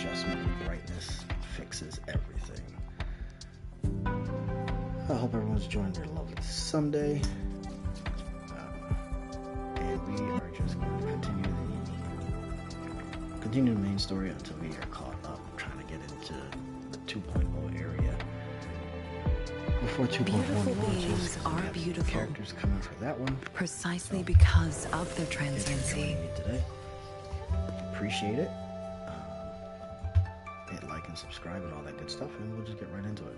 adjustment of brightness fixes everything. I hope everyone's enjoying their lovely Sunday. And we are just going to continue the main story until we are caught up, trying to get into the 2.0 area. Before 2.1 launches, are beautiful. Characters coming for that one. Precisely because of their transiency. Today. Appreciate it. Hit like and subscribe and all that good stuff, and we'll just get right into it.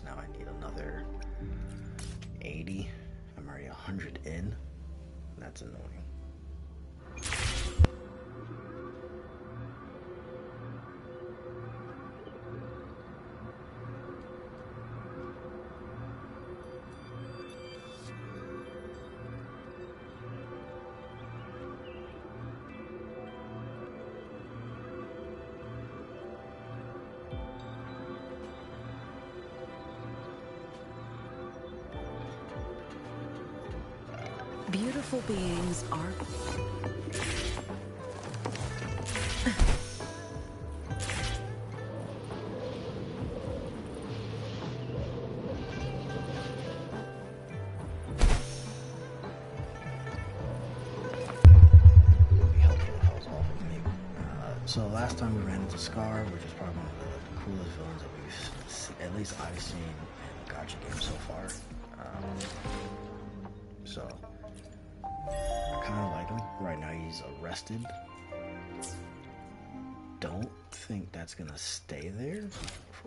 Now I need another 80. I'm already 100 in. That's annoying. Beautiful beings are... So last time we ran into Scar, which is probably one of the coolest villains that we've, at least I've seen in the gacha game so far. So I kind of like him. Right now he's arrested. Don't think that's gonna stay there.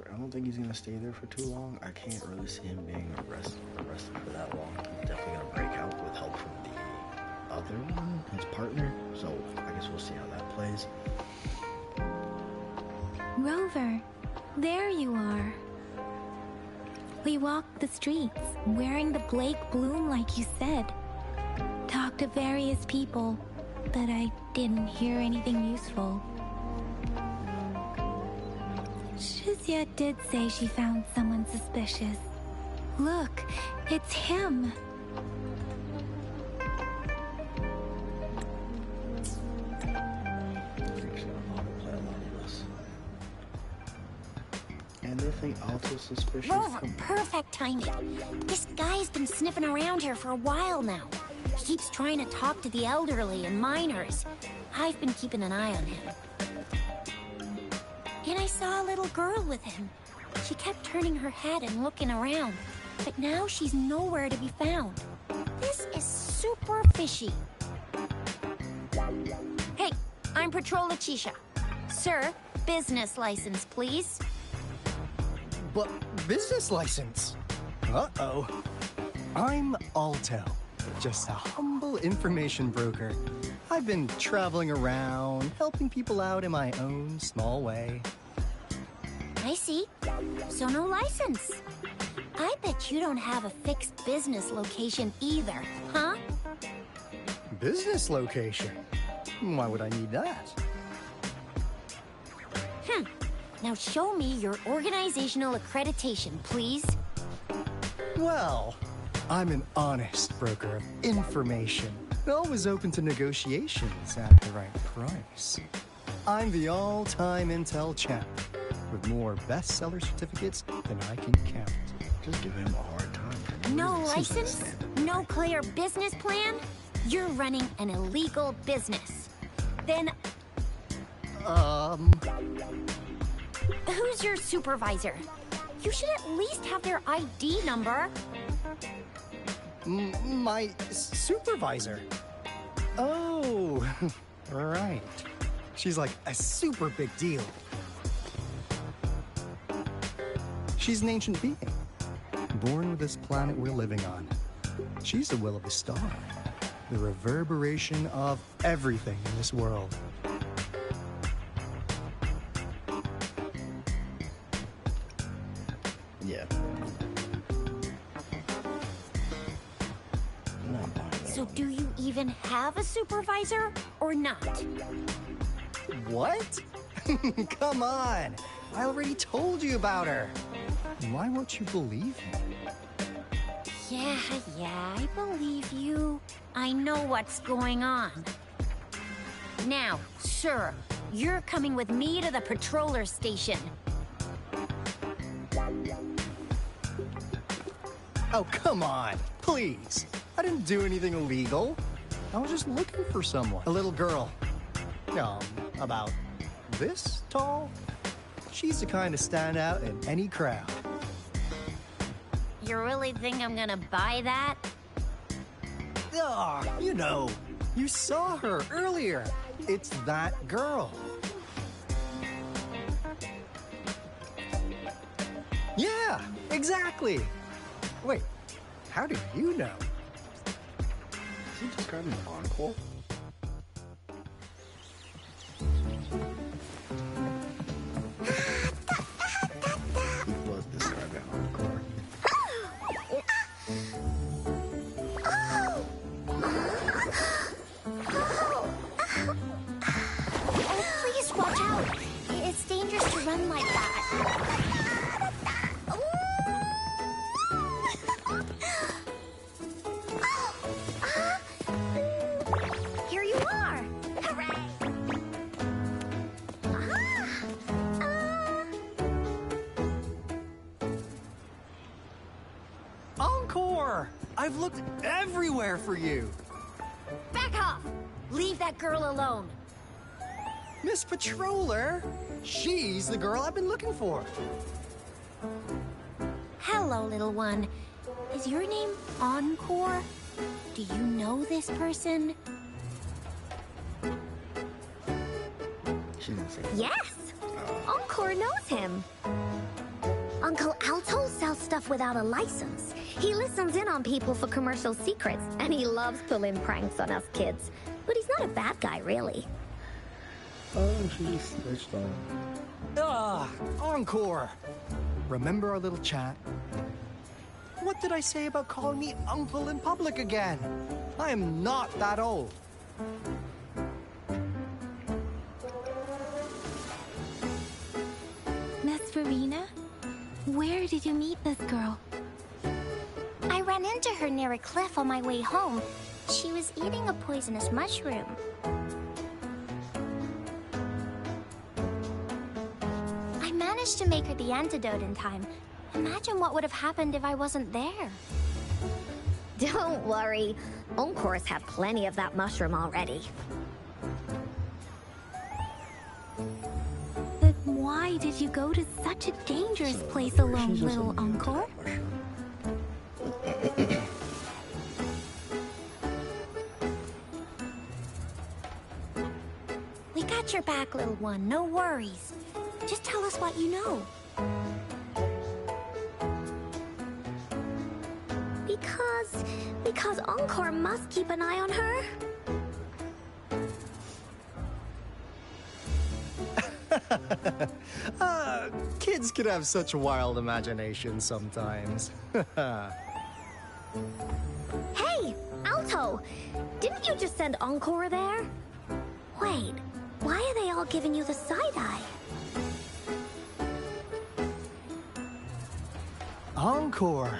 I don't think he's gonna stay there for too long. I can't really see him being arrested for that long. He's definitely gonna break out with help from the other one, his partner. So I guess we'll see how that plays. Rover, there you are. We walked the streets, wearing the Blake bloom like you said. Talked to various people, but I didn't hear anything useful. Shizia did say she found someone suspicious. Look, it's him. Anything also suspicious? Rover, perfect timing. This guy's been sniffing around here for a while now. He keeps trying to talk to the elderly and minors. I've been keeping an eye on him. And I saw a little girl with him. She kept turning her head and looking around, but now she's nowhere to be found. This is super fishy. Hey, I'm Patrol Letitia. Sir, business license, please. But business license? Uh-oh. I'm Alto, just a humble information broker. I've been traveling around, helping people out in my own small way. I see. So no license. I bet you don't have a fixed business location either, huh? Business location? Why would I need that? Now show me your organizational accreditation, please. Well, I'm an honest broker of information. Always open to negotiations at the right price. I'm the all-time Intel champ, with more bestseller certificates than I can count. Just give him a hard time. No license? No clear business plan? You're running an illegal business. Then... Who's your supervisor? You should at least have their ID number. My supervisor? Oh, right. She's like a super big deal. She's an ancient being, born with this planet we're living on. She's the will of the star, the reverberation of everything in this world. Yeah. So do you even have a supervisor or not? What? Come on! I already told you about her. Why won't you believe me? Yeah, I believe you. I know what's going on. Now, sir, you're coming with me to the patroller station. Oh, come on, please. I didn't do anything illegal. I was just looking for someone. A little girl. About this tall. She's the kind to stand out in any crowd. You really think I'm gonna buy that? You know, you saw her earlier. It's that girl. Yeah, exactly. Wait, how do you know? Is he describing Encore? He was describing Encore. Oh, please watch out. It's dangerous to run like that. Here you are. Hooray. Encore! I've looked everywhere for you. Back off. Leave that girl alone. Miss Patroller, she's the girl I've been looking for. Hello, little one. Is your name Encore? Do you know this person? She didn't say. Yes! Encore knows him. Uncle Alto sells stuff without a license. He listens in on people for commercial secrets, and he loves pulling pranks on us kids. But he's not a bad guy, really. Oh, she just switched on. Encore! Remember our little chat? What did I say about calling me uncle in public again? I am not that old. Miss Verena? Where did you meet this girl? I ran into her near a cliff on my way home. She was eating a poisonous mushroom. I managed to make her the antidote in time. Imagine what would have happened if I wasn't there. Don't worry. Encore's had plenty of that mushroom already. But why did you go to such a dangerous place alone, She's just little immune to Encore? that mushroom. We got your back, little one. No worries. Just tell us what you know. Because Encore must keep an eye on her. Kids can have such wild imaginations sometimes. Hey, Alto! Didn't you just send Encore there? Wait, why are they all giving you the side-eye? Encore!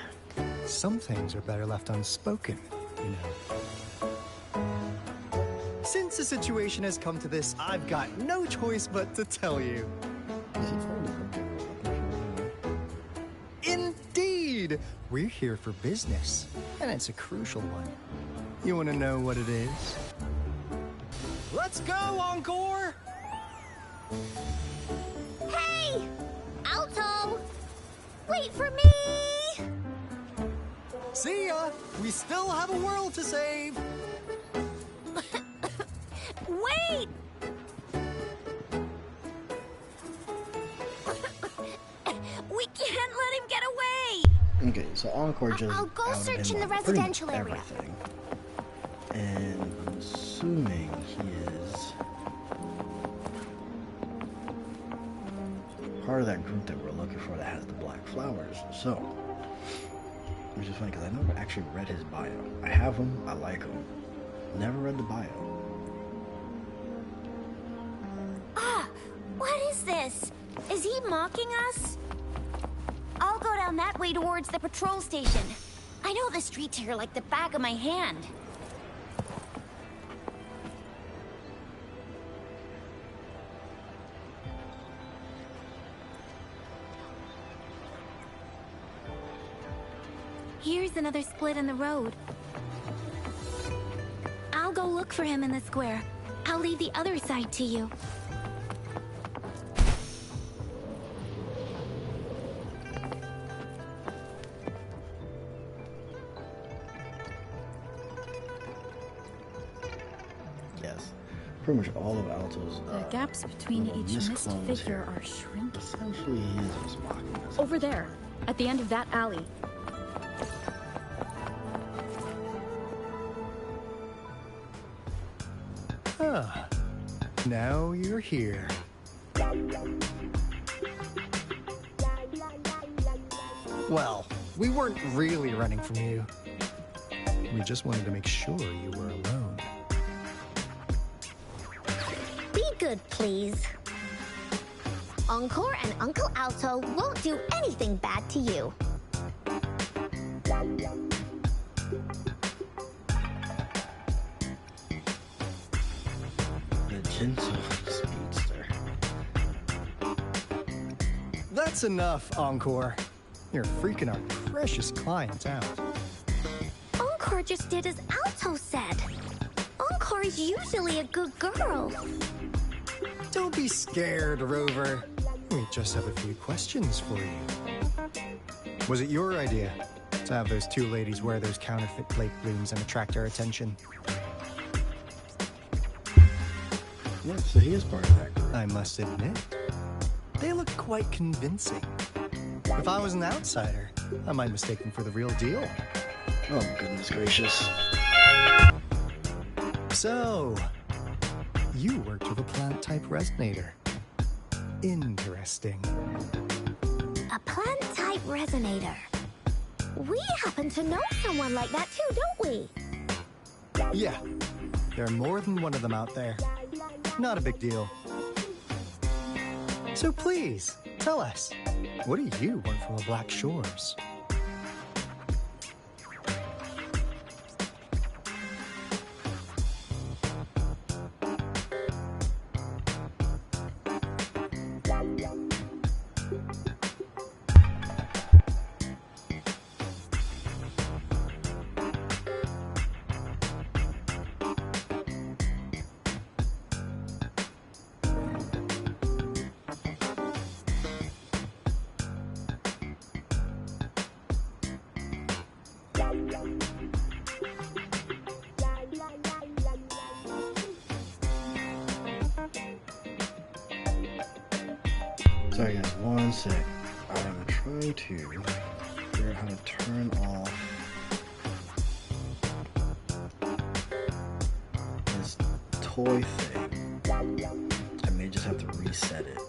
Some things are better left unspoken, you know. Since the situation has come to this, I've got no choice but to tell you. Is he probably looking for anyone? Indeed! We're here for business, and it's a crucial one. You want to know what it is? Let's go, Encore! Hey! Alto! Wait for me! See ya! We still have a world to save! Wait! We can't let him get away! Okay, so Encore just I'll go outed search him in the on pretty much residential area. everything. And I'm assuming he is part of that group that we're looking for that has the black flowers. So, which is funny because I never actually read his bio. I have him, I like him. Never read the bio. Ah! What this? Is he mocking us? I'll go down that way towards the patrol station. I know the streets here like the back of my hand. Here's another split in the road. I'll go look for him in the square. I'll leave the other side to you. Yes. Pretty much all of Alto's The gaps between little each missed misclones figure here. are shrinking. Essentially, he is just mocking us. Over there, at the end of that alley. Ah, now you're here. Well, we weren't really running from you. We just wanted to make sure you were alone. Be good, please. Encore and Uncle Alto won't do anything bad to you. The gentle speedster. That's enough, Encore. You're freaking our precious clients out. Encore just did as Alto said. Encore is usually a good girl. Don't be scared, Rover. We just have a few questions for you. Was it your idea to have those two ladies wear those counterfeit Blake blooms and attract our attention? Yeah, so he is part of that group. I must admit, they look quite convincing. If I was an outsider, I might mistake them for the real deal. Oh, goodness gracious. So, you worked with a plant-type resonator. Interesting. A plant-type resonator. We happen to know someone like that too, don't we? Yeah, there are more than one of them out there. Not a big deal. So please, tell us, what do you want from the Black Shores? Sorry guys, one sec. I'm trying to figure out how to turn off this toy thing. I may just have to reset it.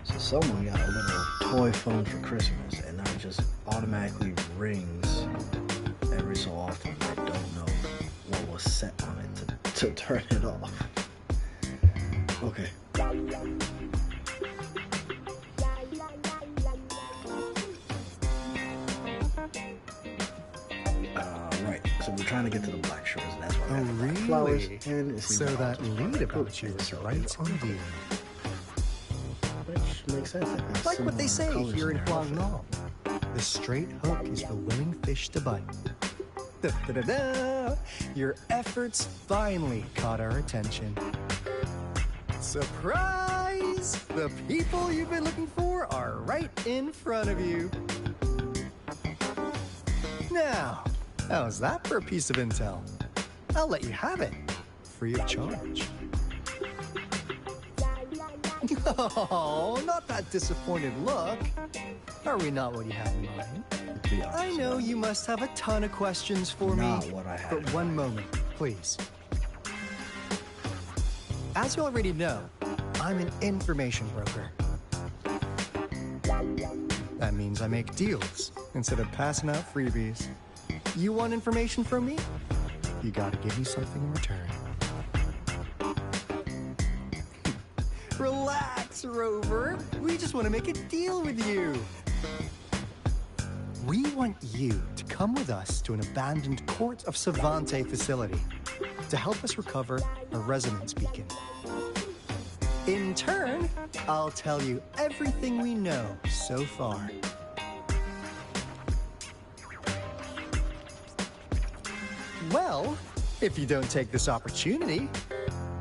So someone got a little toy phone for Christmas and now it just automatically rings every so often. I don't know what was set on it to turn it off. Okay. Right. So we're trying to get to the Black Shores, and that's why we have the black flowers. And it's So that lead about you is right indeed. Which makes sense. Like what they say here in Huanglong. The straight hook is the willing fish to bite. Da, da, da, da. Your efforts finally caught our attention. Surprise! The people you've been looking for are right in front of you. Now, how's that for a piece of intel? I'll let you have it, free of charge. Oh, not that disappointed look. Are we not what you have in mind? To be honest, I know you must have a ton of questions for me. Not what I had. But one moment, please. As you already know, I'm an information broker. That means I make deals instead of passing out freebies. You want information from me? You gotta give me something in return. Relax, Rover. We just want to make a deal with you. We want you to come with us to an abandoned Court of Savante facility to help us recover a resonance beacon. In turn, I'll tell you everything we know so far. Well, if you don't take this opportunity,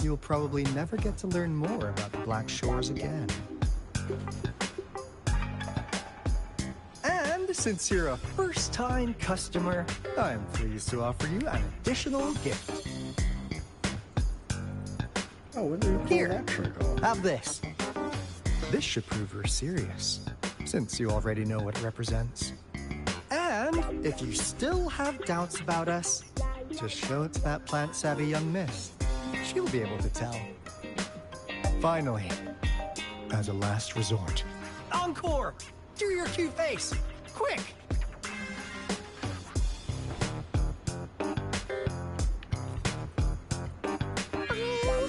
you'll probably never get to learn more about the Black Shores again. And since you're a first-time customer, I'm pleased to offer you an additional gift. Oh, where did you pull Here, that trick off? have this. This should prove you're serious, since you already know what it represents. And if you still have doubts about us, just show it to that plant-savvy young miss. She'll be able to tell. Finally, as a last resort, encore! Do your cute face! Quick! Oh,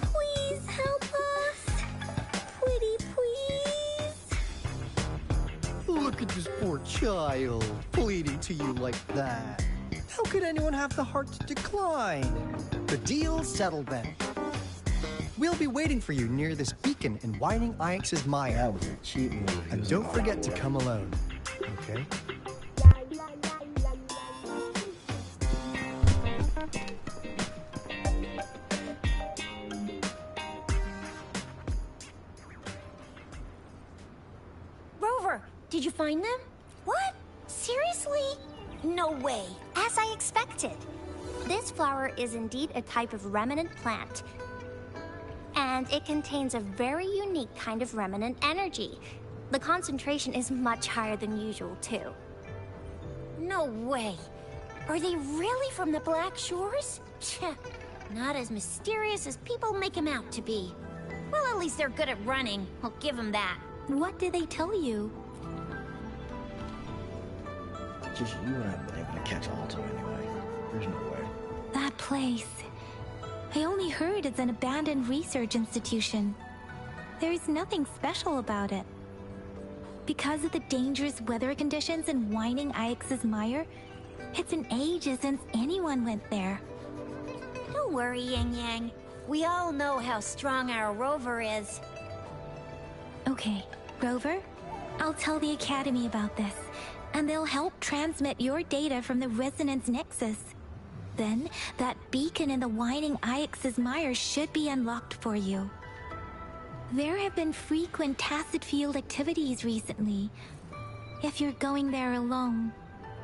please help us. Pretty please. Look at this poor child, pleading to you like that. How could anyone have the heart to decline? The deal's settled then. We'll be waiting for you near this beacon in Whining Ix's Mire. That was a cheap move. And don't forget to come alone, okay? Rover, did you find them? What? Seriously? No way. As I expected. This flower is indeed a type of remnant plant. And it contains a very unique kind of remnant energy. The concentration is much higher than usual, too. No way. Are they really from the Black Shores? Tch, not as mysterious as people make them out to be. Well, at least they're good at running. I'll give them that. What did they tell you? Just you and I have been able to catch Alto anyway. There's no way. That place. I only heard it's an abandoned research institution. There's nothing special about it. Because of the dangerous weather conditions in Whining Ix's Mire, it's been ages since anyone went there. Don't worry, Yang Yang. We all know how strong our Rover is. Okay, Rover, I'll tell the Academy about this, and they'll help transmit your data from the Resonance Nexus. Then, that beacon in the Whining Ix's Mire should be unlocked for you. There have been frequent tacit field activities recently. If you're going there alone,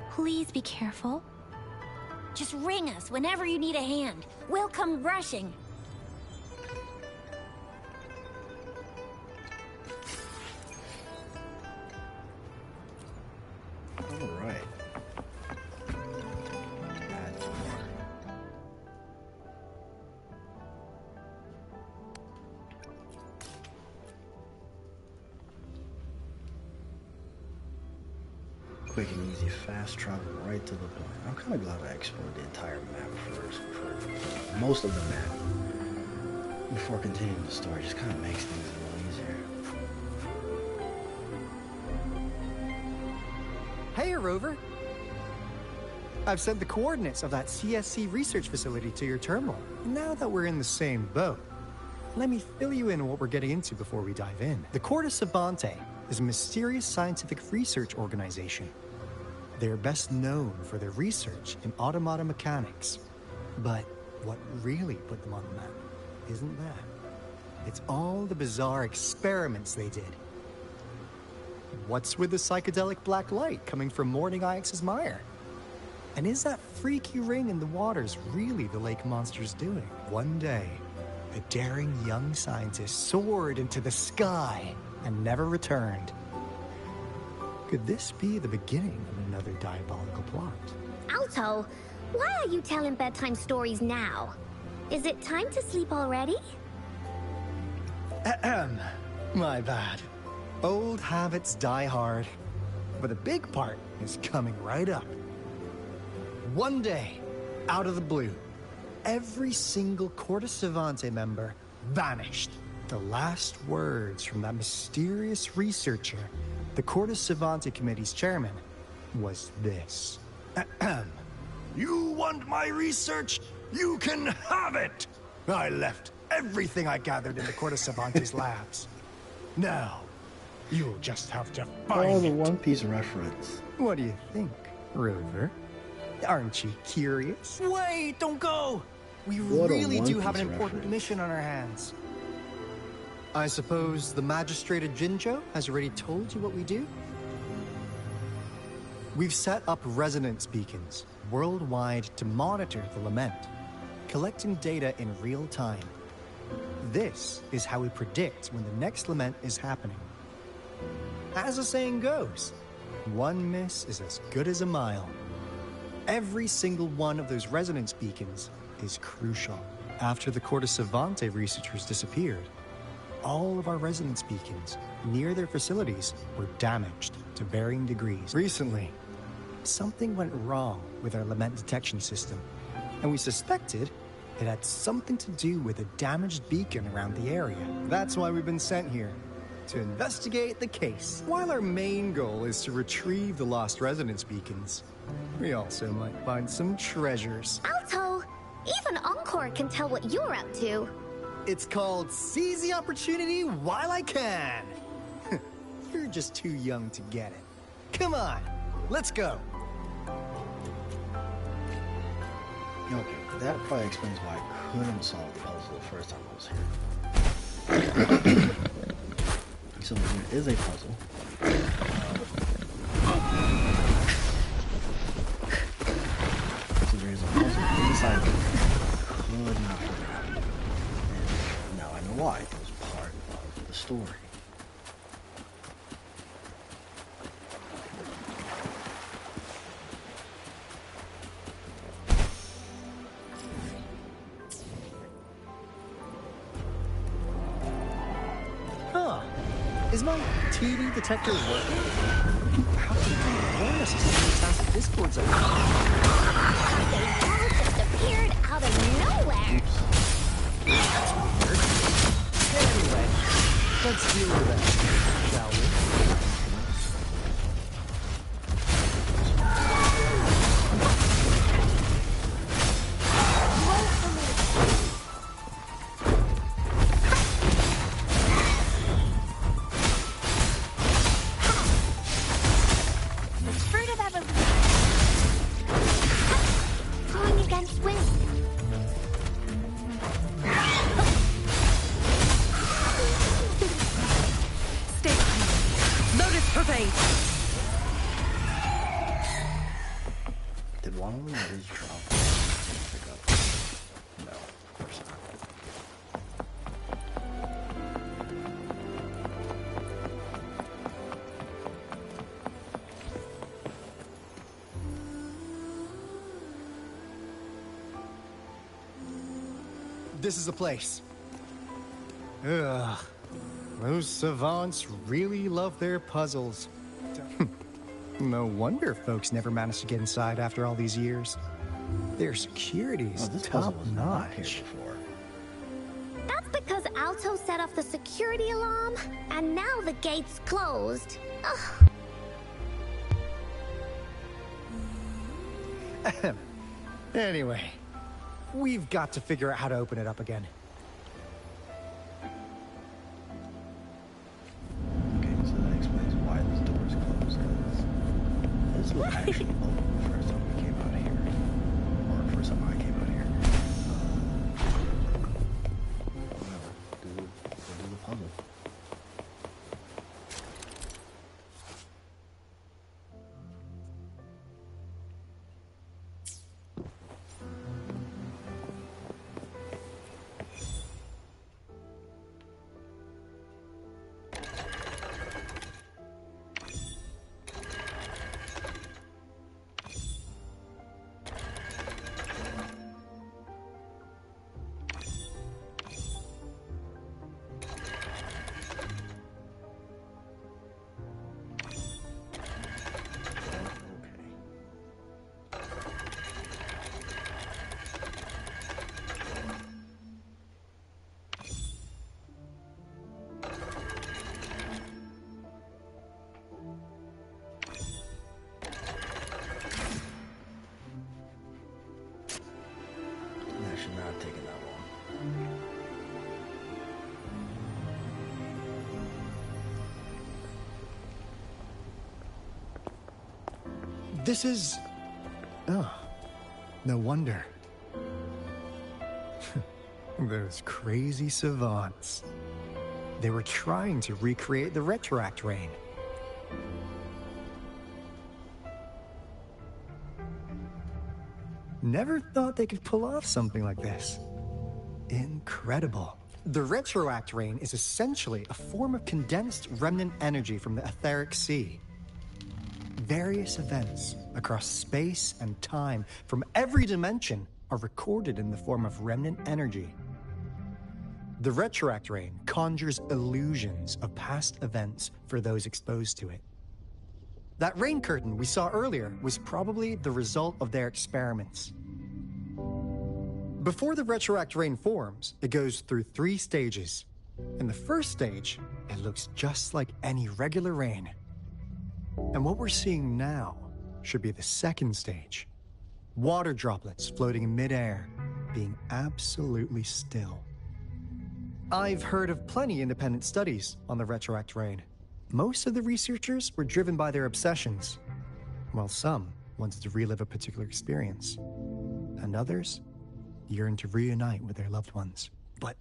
please be careful. Just ring us whenever you need a hand. We'll come rushing. All right. That's more. Quick and easy, fast travel right to the point. I'm kind of glad I explored the entire map first, for most of the map, before continuing the story. Just kind of makes things a little easier. Hey, Rover. I've sent the coordinates of that CSC research facility to your terminal. Now that we're in the same boat, let me fill you in on what we're getting into before we dive in. The Court of Savante is a mysterious scientific research organization. They're best known for their research in automata mechanics. But what really put them on the map isn't that. It's all the bizarre experiments they did. What's with the psychedelic black light coming from Morning Ix's Mire? And is that freaky ring in the waters really the lake monster's doing? One day, a daring young scientist soared into the sky and never returned. Could this be the beginning of another diabolical plot? Alto, why are you telling bedtime stories now? Is it time to sleep already? Ahem. My bad. Old habits die hard. But the big part is coming right up. One day, out of the blue, every single Court of Savante member vanished. The last words from that mysterious researcher, the Cortes Savante Committee's chairman, was this. You want my research? You can have it! I left everything I gathered in the Cortes Savante's labs. Now, you'll just have to find Oh, the it. One Piece reference. What do you think, Rover? Aren't you curious? Wait, don't go! We What a really do One have an Piece important reference. mission on our hands. I suppose the magistrate at Jinzhou has already told you what we do? We've set up resonance beacons worldwide to monitor the lament, collecting data in real time. This is how we predict when the next lament is happening. As the saying goes, one miss is as good as a mile. Every single one of those resonance beacons is crucial. After the Cortes Savante researchers disappeared, all of our resonance beacons near their facilities were damaged to varying degrees. Recently, something went wrong with our lament detection system, and we suspected it had something to do with a damaged beacon around the area. That's why we've been sent here, to investigate the case. While our main goal is to retrieve the lost resonance beacons, we also might find some treasures. Alto, even Encore can tell what you're up to. It's called Seize the Opportunity While I Can. You're just too young to get it. Come on, let's go. Okay, that probably explains why I couldn't solve the puzzle the first time I was here. So there is a puzzle. So there is a puzzle inside of it. Could not figure out. And now I know why. It was part of the story. Huh. Is my TD detector working? How can you warn us if something's happened to Discord's open? They all just appeared out of nowhere. Anyway, let's deal with that, shall we? Fruit of evolution. Going against wind. Stay behind. Lotus pervade. Did one of them really drop? Pick up? No, of course not. This is the place. Ugh. Those savants really love their puzzles. No wonder folks never managed to get inside after all these years. Their security's Oh, this puzzle top was not here notch. before. That's because Alto set off the security alarm, and now the gate's closed. Ugh. Anyway, we've got to figure out how to open it up again. Okay, so that explains why this door is closed. This was actually open the first time we came out here. Or first time I came out here. Whatever. We'll do the puzzle. not taking that long. This is... Oh, no wonder. Those crazy savants. They were trying to recreate the retroact rain. Never thought they could pull off something like this. Incredible. The retroact rain is essentially a form of condensed remnant energy from the etheric sea. Various events across space and time from every dimension are recorded in the form of remnant energy. The retroact rain conjures illusions of past events for those exposed to it. That rain curtain we saw earlier was probably the result of their experiments. Before the retroact rain forms, it goes through 3 stages. In the first stage, it looks just like any regular rain. And what we're seeing now should be the second stage. Water droplets floating in midair, being absolutely still. I've heard of plenty independent studies on the retroact rain. Most of the researchers were driven by their obsessions, while some wanted to relive a particular experience, and others yearned to reunite with their loved ones. But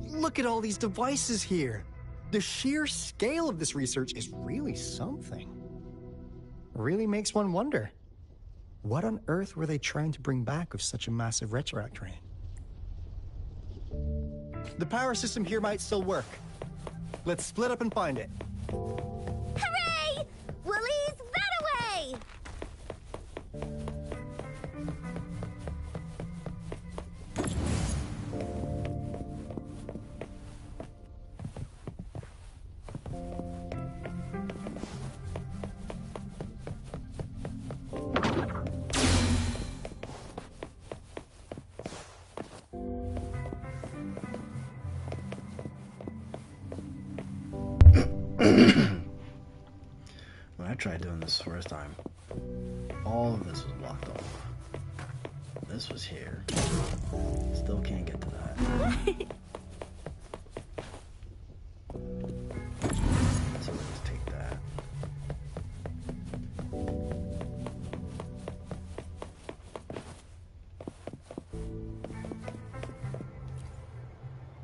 look at all these devices here. The sheer scale of this research is really something. Really makes one wonder, what on earth were they trying to bring back with such a massive retroact rain? The power system here might still work. Let's split up and find it. Hooray! Willie's that away! When I tried doing this first time, all of this was blocked off. This was here. Still can't get to that. So let's take that.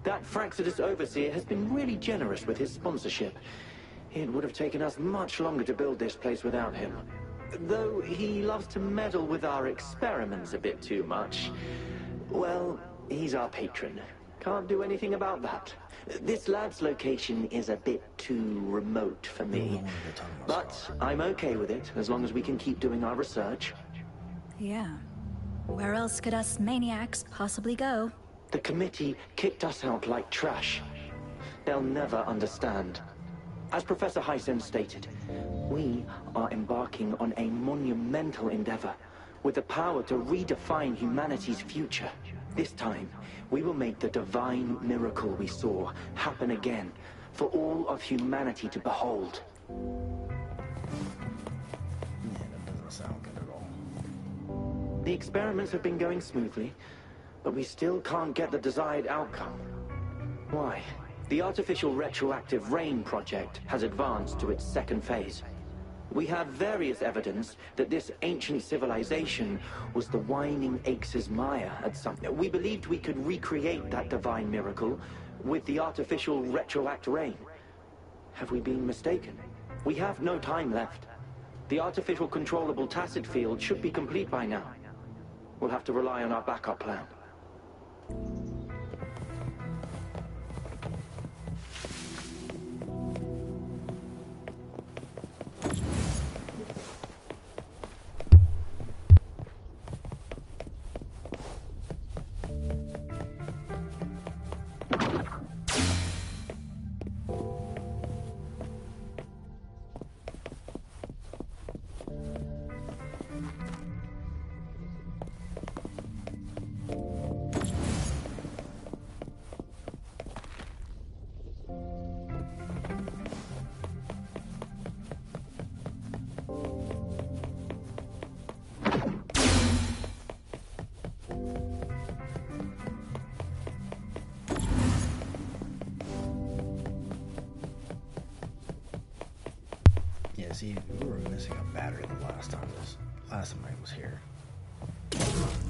That Fraxidus overseer has been really generous with his sponsorship. It would have taken us much longer to build this place without him. Though he loves to meddle with our experiments a bit too much. Well, he's our patron. Can't do anything about that. This lab's location is a bit too remote for me. But I'm okay with it, as long as we can keep doing our research. Yeah. Where else could us maniacs possibly go? The committee kicked us out like trash. They'll never understand. As Professor Hyson stated, we are embarking on a monumental endeavor with the power to redefine humanity's future. This time, we will make the divine miracle we saw happen again for all of humanity to behold. Yeah, that doesn't sound good at all. The experiments have been going smoothly, but we still can't get the desired outcome. Why? The artificial retroactive rain project has advanced to its second phase. We have various evidence that this ancient civilization was the Whining Aches' Maya at some... We believed we could recreate that divine miracle with the artificial retroact rain. Have we been mistaken? We have no time left. The artificial controllable tacit field should be complete by now. We'll have to rely on our backup plan. see, we were missing a battery the last time I was here.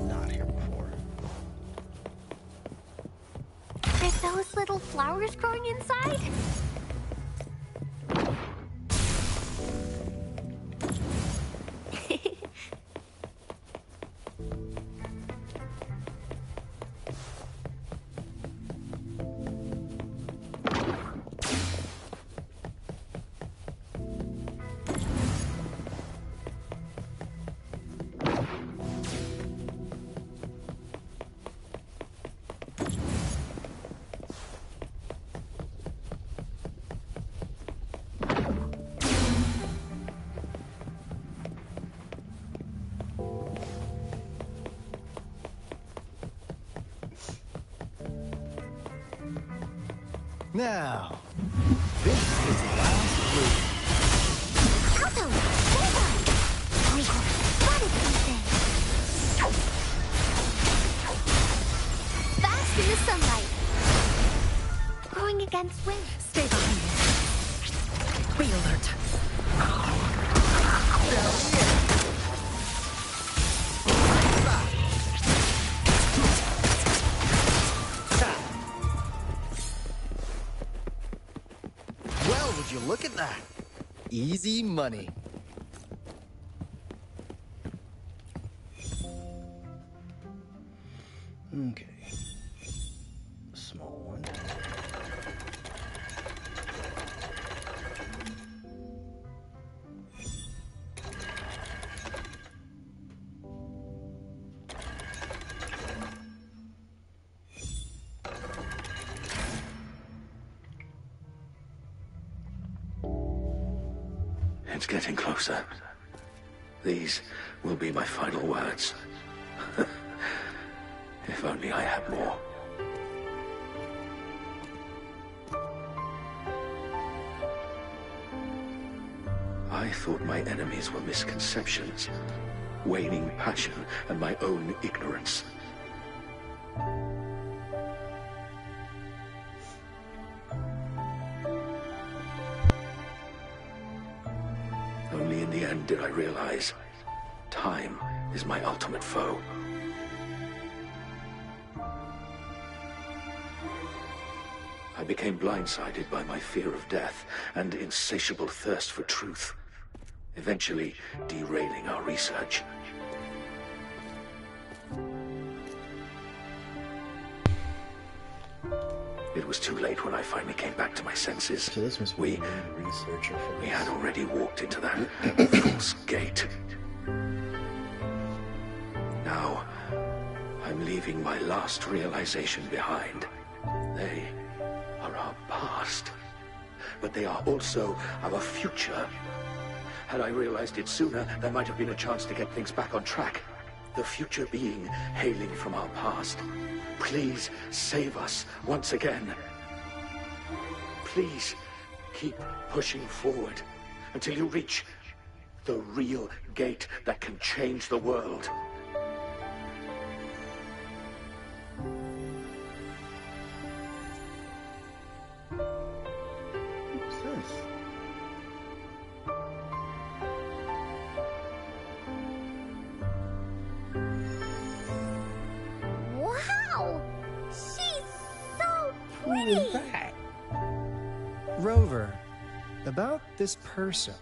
Not here before. Are those little flowers growing inside? Now, this is the last loop. Alto! Bullseye! Rico, spotted something! Fast in the sunlight! Growing against wind. Stay behind me. Be alert. Well, would you look at that? Easy money. Okay. Small one. It's getting closer. These will be my final words. If only I had more. I thought my enemies were misconceptions, waning passion, and my own ignorance. Only in the end did I realize time is my ultimate foe. I became blindsided by my fear of death and insatiable thirst for truth, eventually derailing our research. It was too late when I finally came back to my senses. So this must be the main researcher for We this. had already walked into that false gate. Now, I'm leaving my last realization behind. They are our past, but they are also our future. Had I realized it sooner, there might have been a chance to get things back on track. The future being hailing from our past. Please save us once again. Please keep pushing forward until you reach the real gate that can change the world. What's this? Wow! She's so Who pretty! is that? Rover, about this person.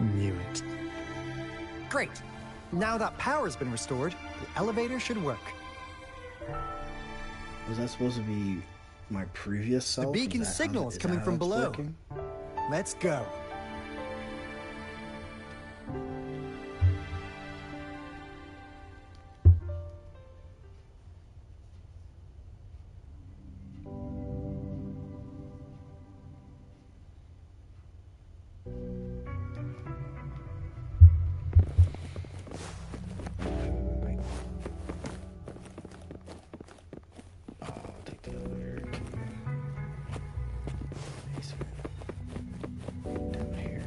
Knew it. Great. Now that power's been restored, the elevator should work. Was that supposed to be my previous self? The beacon Is that how- signal is that coming how from it's below. working? Let's go. Wait. I'll take the elevator to basement. Down here.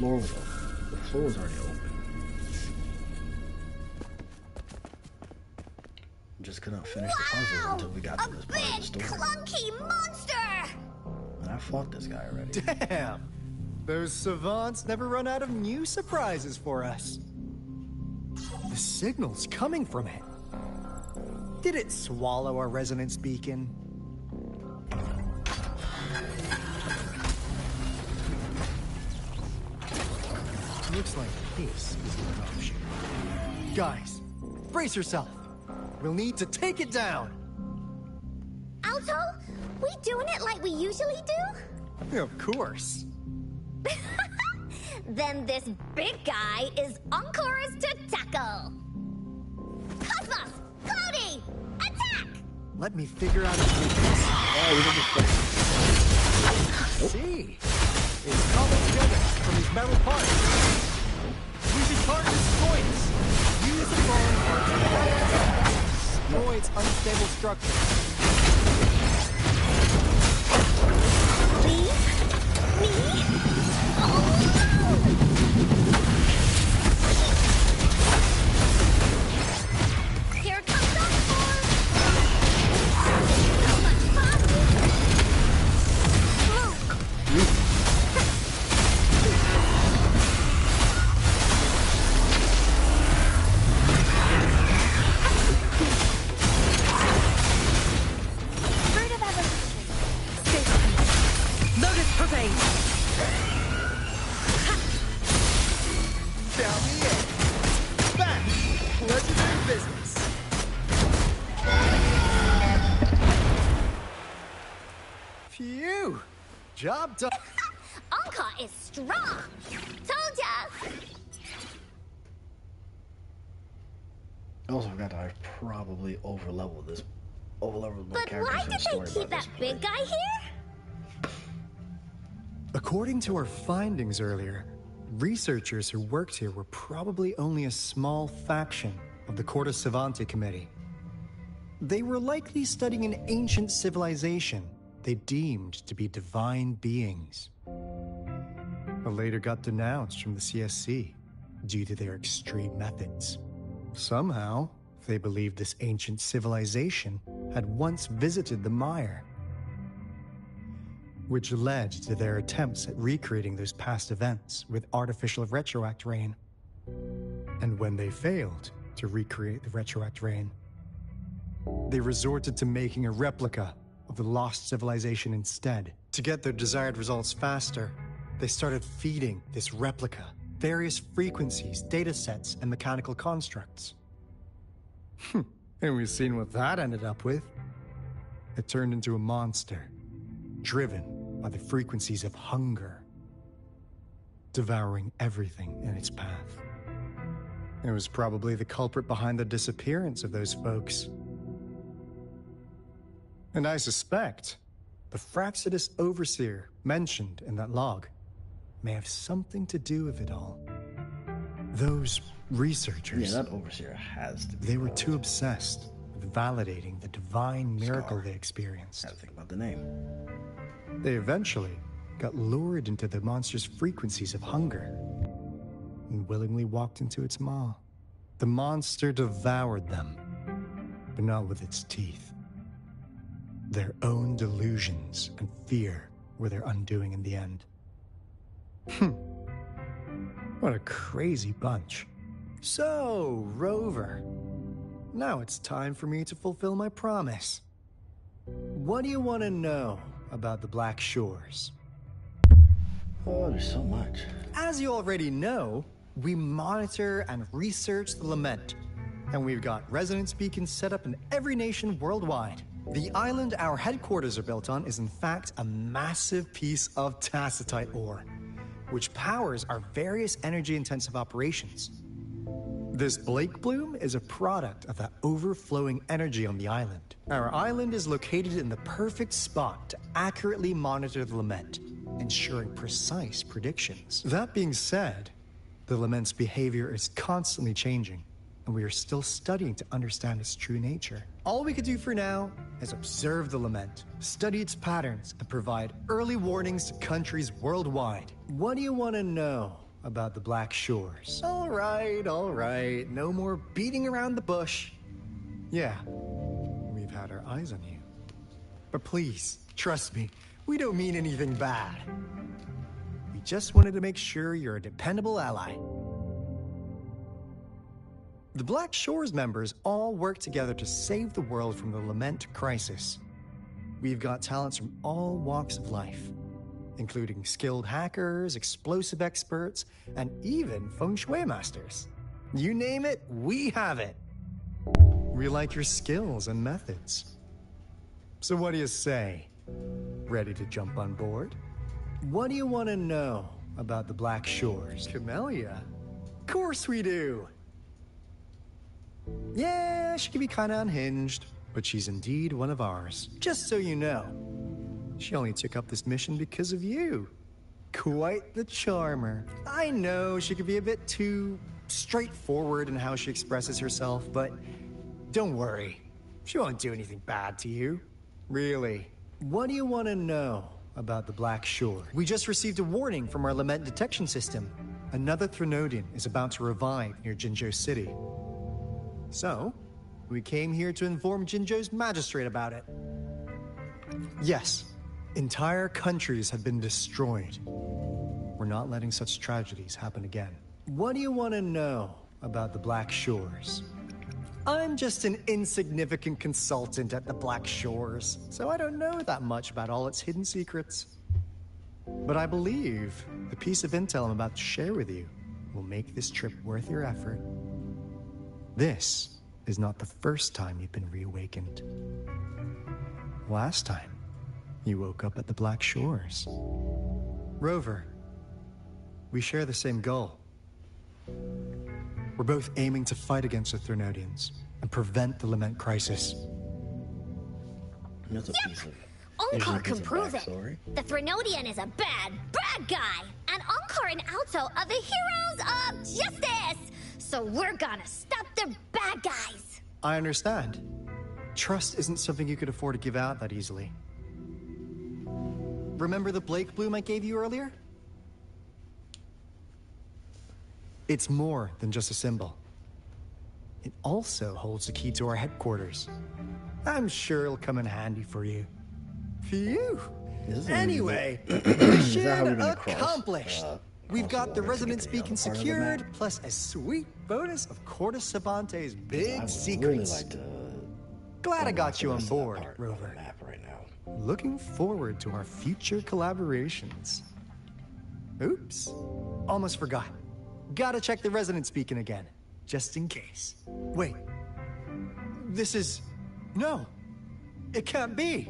floor was open. The floor was already open. Just couldn't finish the puzzle until we got to this part of the story. Clunky monster! And I fought this guy already. Damn! Those savants never run out of new surprises for us. The signal's coming from it. Did it swallow our resonance beacon? Looks like this is an option. Guys, brace yourself. We'll need to take it down. Alto, we doing it like we usually do? Of course. Then this big guy is Encore's to tackle. Cosmos! Cloudy! Attack! Let me figure out his weakness. See? It's cobbled together from these metal parts. We should target its joints. Use the falling parts to destroy its unstable structure. Me? Oh! Here comes Encore! So much fun! Fruit of evolution. Lotus Parade! Down the end. Back. Legendary business. Phew. Job done. Encore is strong! Told ya! I also forgot that I probably overleveled the But characters why in did the story they by keep that this big point. guy here? According to our findings earlier, researchers who worked here were probably only a small faction of the Corte Savante Committee. They were likely studying an ancient civilization they deemed to be divine beings, but later got denounced from the CSC due to their extreme methods. Somehow, they believed this ancient civilization had once visited the Mire, which led to their attempts at recreating those past events with artificial retroact rain. And when they failed to recreate the retroact rain, they resorted to making a replica of the lost civilization instead. To get their desired results faster, they started feeding this replica various frequencies, data sets, and mechanical constructs. And we've seen what that ended up with. It turned into a monster, driven by the frequencies of hunger, devouring everything in its path. It was probably the culprit behind the disappearance of those folks. And I suspect the Fraxidus Overseer mentioned in that log may have something to do with it all. Those researchers... Yeah, that Overseer has to be. They were too obsessed with validating the divine miracle they experienced. I had to think about the name. They eventually got lured into the monster's frequencies of hunger and willingly walked into its maw. The monster devoured them, but not with its teeth. Their own delusions and fear were their undoing in the end. What a crazy bunch. So, Rover, now it's time for me to fulfill my promise. What do you want to know about the Black Shores? Oh, there's so much. As you already know, we monitor and research the Lament, and we've got resonance beacons set up in every nation worldwide. The island our headquarters are built on is in fact a massive piece of tacitite ore, which powers our various energy-intensive operations. This Blake Bloom is a product of that overflowing energy on the island. Our island is located in the perfect spot to accurately monitor the Lament, ensuring precise predictions. That being said, the Lament's behavior is constantly changing, and we are still studying to understand its true nature. All we could do for now is observe the Lament, study its patterns, and provide early warnings to countries worldwide. What do you want to know about the Black Shores? All right. No more beating around the bush. Yeah, we've had our eyes on you. But please, trust me, we don't mean anything bad. We just wanted to make sure you're a dependable ally. The Black Shores members all work together to save the world from the Lament crisis. We've got talents from all walks of life, including skilled hackers, explosive experts, and even feng shui masters. You name it, we have it. We like your skills and methods. So what do you say? Ready to jump on board? What do you want to know about the Black Shores? Camellia? Of course we do! Yeah, she can be kinda unhinged, but she's indeed one of ours. Just so you know, she only took up this mission because of you. Quite the charmer. I know she can be a bit too straightforward in how she expresses herself, but don't worry. She won't do anything bad to you. Really. What do you want to know about the Black Shore? We just received a warning from our lament detection system. Another Threnodian is about to revive near Jinzhou City. So, we came here to inform Jinzhou's magistrate about it. Yes, entire countries have been destroyed. We're not letting such tragedies happen again. What do you want to know about the Black Shores? I'm just an insignificant consultant at the Black Shores, so I don't know that much about all its hidden secrets. But I believe the piece of intel I'm about to share with you will make this trip worth your effort. This is not the first time you've been reawakened. Last time, you woke up at the Black Shores. Rover, we share the same goal. We're both aiming to fight against the Threnodians and prevent the Lament crisis. That's a piece of... Encore can prove it. backstory. The Threnodian is a bad guy. And Encore and Alto are the heroes of justice. So we're gonna stop the bad guys. I understand. Trust isn't something you could afford to give out that easily. Remember the Blake bloom I gave you earlier? It's more than just a symbol. It also holds the key to our headquarters. I'm sure it'll come in handy for you. Phew! Anyway, mission accomplished! We've got the resonance beacon secured, plus a sweet bonus of Cortes Savante's big secrets. Glad I got you on board, Rover. Looking forward to our future collaborations. Oops, almost forgot. Gotta check the resonance beacon again, just in case. Wait, this is... No, it can't be.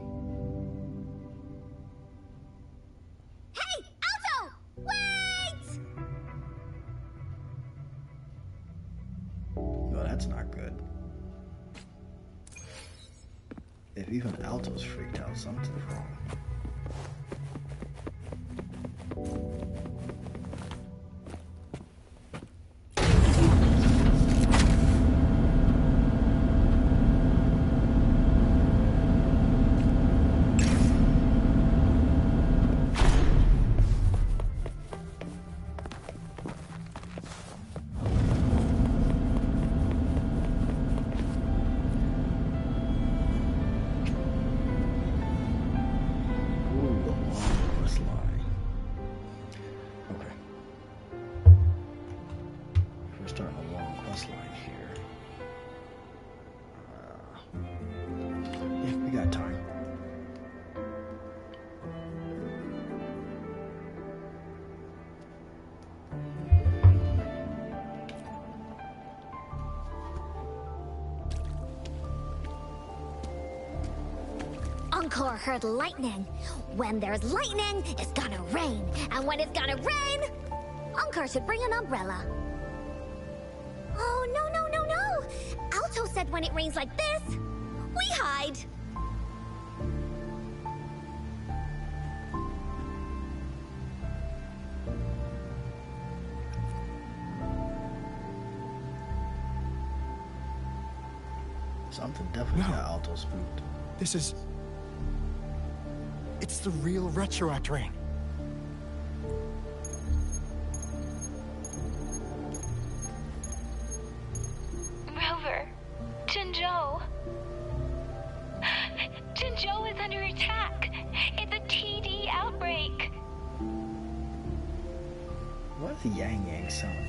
Hey, Alto! Wait! No, that's not good. If even Alto's freaked out, something's wrong. Encore heard lightning. When there's lightning, it's gonna rain. And when it's gonna rain, Encore should bring an umbrella. Oh, no. Alto said when it rains like this, we hide. Something definitely got Alto spooked. This is... It's the real Retroact ring.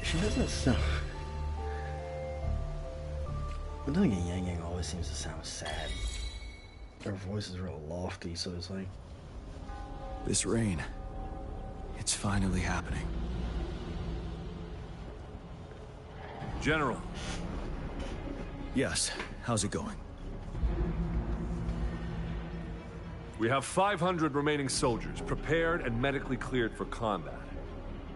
She doesn't sound. But then again, Yang Yang always seems to sound sad. Her voice is real lofty, so it's like. This rain, it's finally happening. General. Yes, how's it going? We have 500 remaining soldiers, prepared and medically cleared for combat.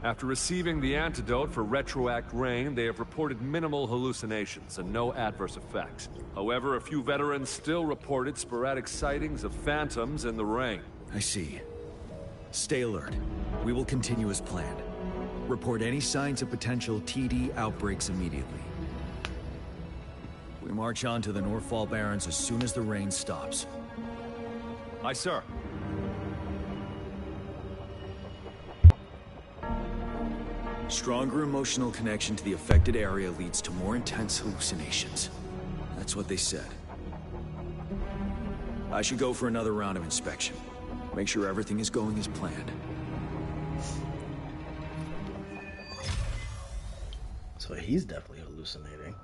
After receiving the antidote for retroact rain, they have reported minimal hallucinations and no adverse effects. However, a few veterans still reported sporadic sightings of phantoms in the rain. I see. Stay alert. We will continue as planned. Report any signs of potential TD outbreaks immediately. We march on to the Northfall Barrens as soon as the rain stops. Aye, sir. Stronger emotional connection to the affected area leads to more intense hallucinations. That's what they said. I should go for another round of inspection. Make sure everything is going as planned. So he's definitely hallucinating.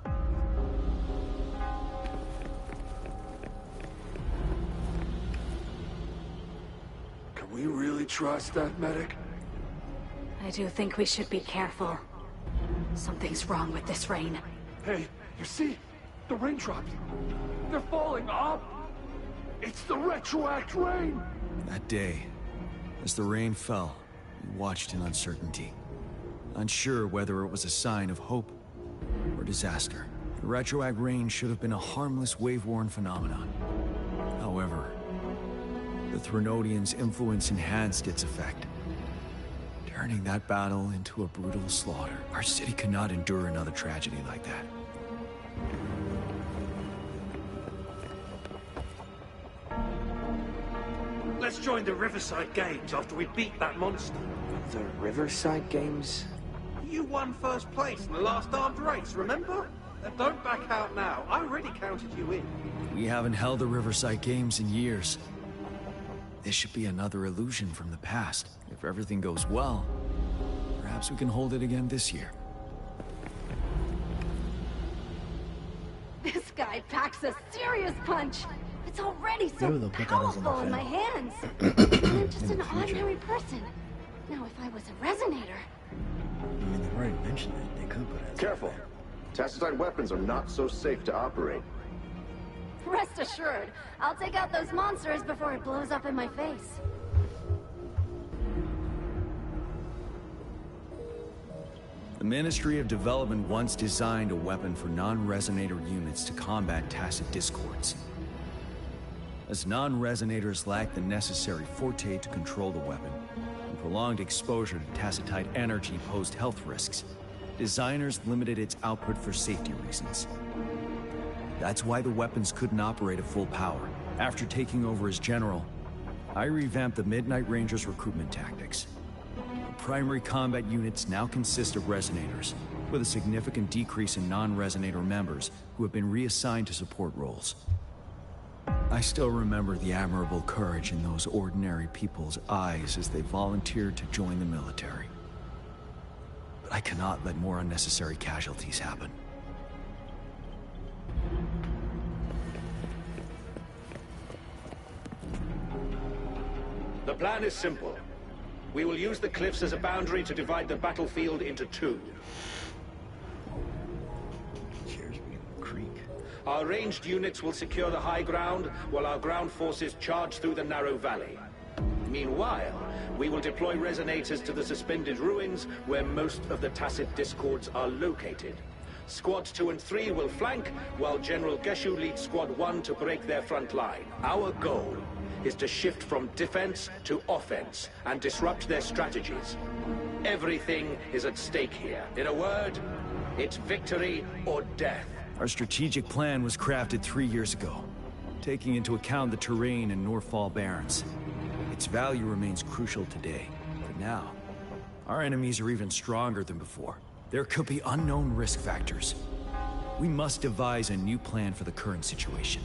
Can we really trust that medic? I do think we should be careful. Something's wrong with this rain. Hey, you see? The raindrops. They're falling up. It's the retroact rain. That day, as the rain fell, we watched in uncertainty. Unsure whether it was a sign of hope or disaster. The retroact rain should have been a harmless wave-worn phenomenon. However, the Threnodians' influence enhanced its effect, turning that battle into a brutal slaughter. Our city cannot endure another tragedy like that. Let's join the Riverside Games after we beat that monster. The Riverside Games? You won first place in the last armed race, remember? And don't back out now. I already counted you in. We haven't held the Riverside Games in years. This should be another illusion from the past. If everything goes well, perhaps we can hold it again this year. This guy packs a serious punch. It's already so Maybe they'll put that as an powerful in my effect. hands. And I'm just In an the future. ordinary person. Now, if I was a resonator... I mean, they've already mentioned it. They could put it as Careful. Tacitite weapons are not so safe to operate. Rest assured, I'll take out those monsters before it blows up in my face. The Ministry of Development once designed a weapon for non-resonator units to combat tacit discords. As non-resonators lack the necessary forte to control the weapon, and prolonged exposure to tacitite energy posed health risks, designers limited its output for safety reasons. That's why the weapons couldn't operate at full power. After taking over as general, I revamped the Midnight Rangers' recruitment tactics. The primary combat units now consist of resonators, with a significant decrease in non-resonator members who have been reassigned to support roles. I still remember the admirable courage in those ordinary people's eyes as they volunteered to join the military. But I cannot let more unnecessary casualties happen. The plan is simple. We will use the cliffs as a boundary to divide the battlefield into two. Cheers, Creek. Our ranged units will secure the high ground, while our ground forces charge through the narrow valley. Meanwhile, we will deploy resonators to the suspended ruins, where most of the tacit discords are located. Squads 2 and 3 will flank, while General Geshu leads Squad 1 to break their front line. Our goal is to shift from defense to offense and disrupt their strategies. Everything is at stake here. In a word, it's victory or death. Our strategic plan was crafted 3 years ago, taking into account the terrain in Northfall Barrens. Its value remains crucial today, but now, our enemies are even stronger than before. There could be unknown risk factors. We must devise a new plan for the current situation.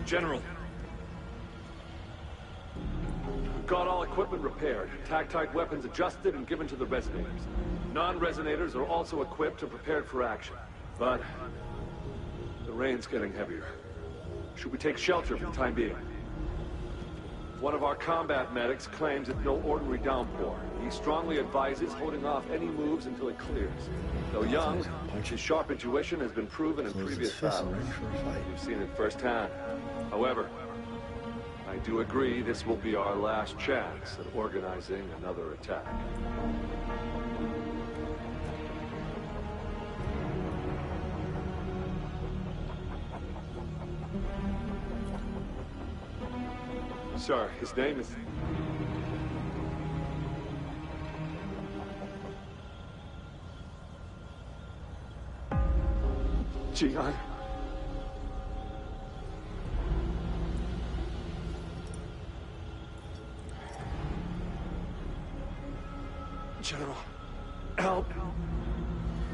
General, We've got all equipment repaired, tactite weapons adjusted and given to the resonators. Non-resonators are also equipped and prepared for action. But the rain's getting heavier. Should we take shelter for the time being? One of our combat medics claims it's no ordinary downpour. He strongly advises holding off any moves until it clears. Though young, his sharp intuition has been proven in previous battles. We've seen it firsthand. However, I do agree this will be our last chance at organizing another attack. Sir, his name is... Jian. General, help.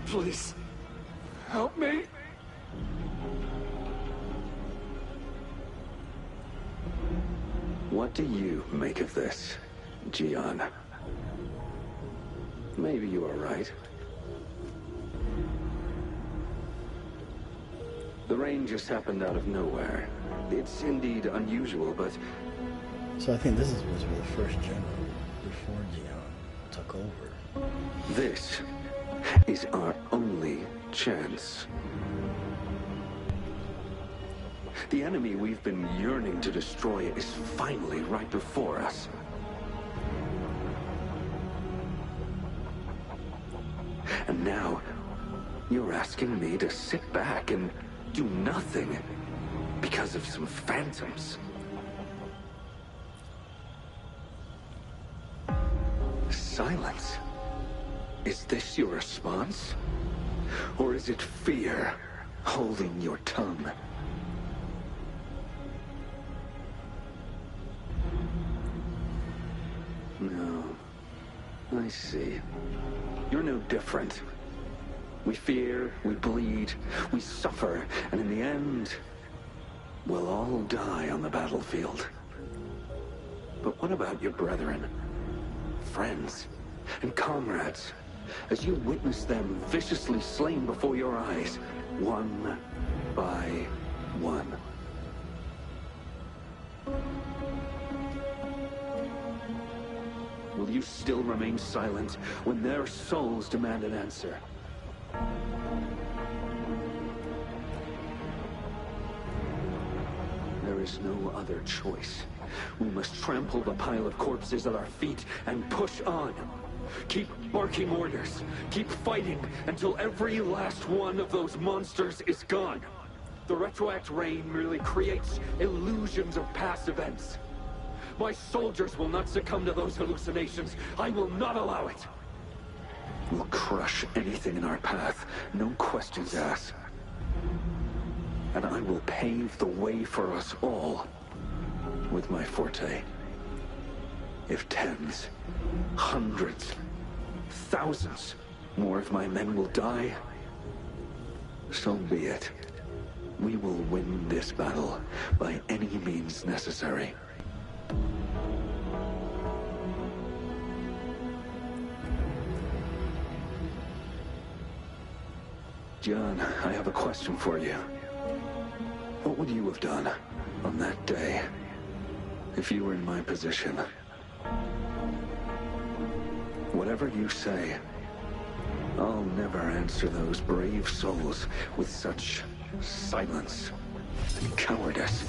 Please, help me. What do you make of this, Jian? Maybe you are right. The rain just happened out of nowhere. It's indeed unusual, but... So I think this was the first general before Jian took over. This is our only chance. The enemy we've been yearning to destroy is finally right before us. And now, you're asking me to sit back and do nothing because of some phantoms. Silence. Is this your response? Or is it fear holding your tongue? No. I see. You're no different. We fear, we bleed, we suffer, and in the end, we'll all die on the battlefield. But what about your brethren, friends, and comrades, as you witness them viciously slain before your eyes, one by one? Will you still remain silent when their souls demand an answer? There is no other choice. We must trample the pile of corpses at our feet and push on. Keep barking orders. Keep fighting until every last one of those monsters is gone. The retroact rain merely creates illusions of past events. My soldiers will not succumb to those hallucinations. I will not allow it. We'll crush anything in our path, no questions asked. And I will pave the way for us all with my forte. If tens, hundreds, thousands more of my men will die, so be it. We will win this battle by any means necessary. John, I have a question for you. What would you have done on that day if you were in my position? Whatever you say, I'll never answer those brave souls with such silence and cowardice.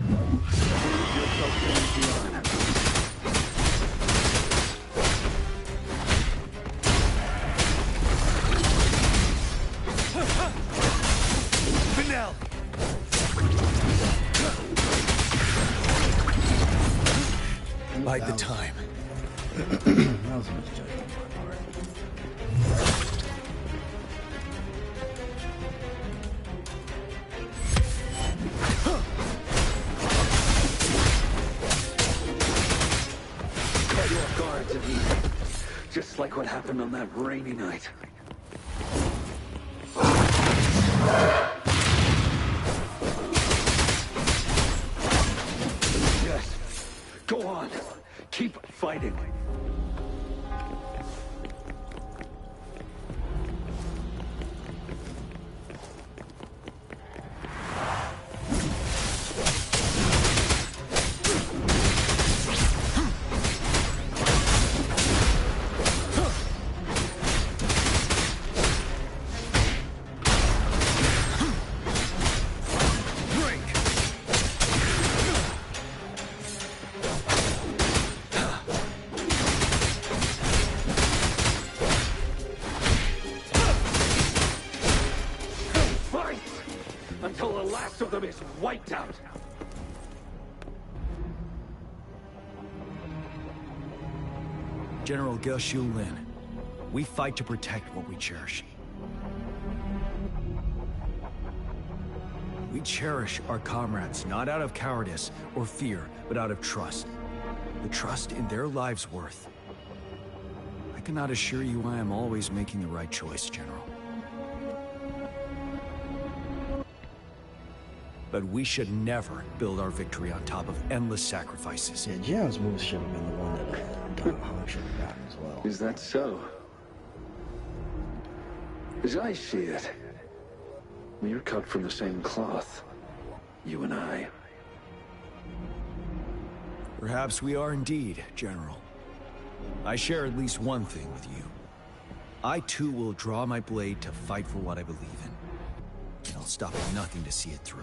Prove yourself to me, John. Bide the time. That was a misjudgment on my part. Caught you off guard, didn't he? Just like what happened on that rainy night. until the last of them is wiped out. General Ge Xiulin, we fight to protect what we cherish. We cherish our comrades, not out of cowardice or fear, but out of trust. The trust in their lives' worth. I cannot assure you I am always making the right choice, General. But we should never build our victory on top of endless sacrifices. Yeah, Jian's move should have been the one that Don Hong should have gotten as well. Is that so? As I see it, we're cut from the same cloth, you and I. Perhaps we are indeed, General. I share at least one thing with you. I too will draw my blade to fight for what I believe in. And I'll stop at nothing to see it through.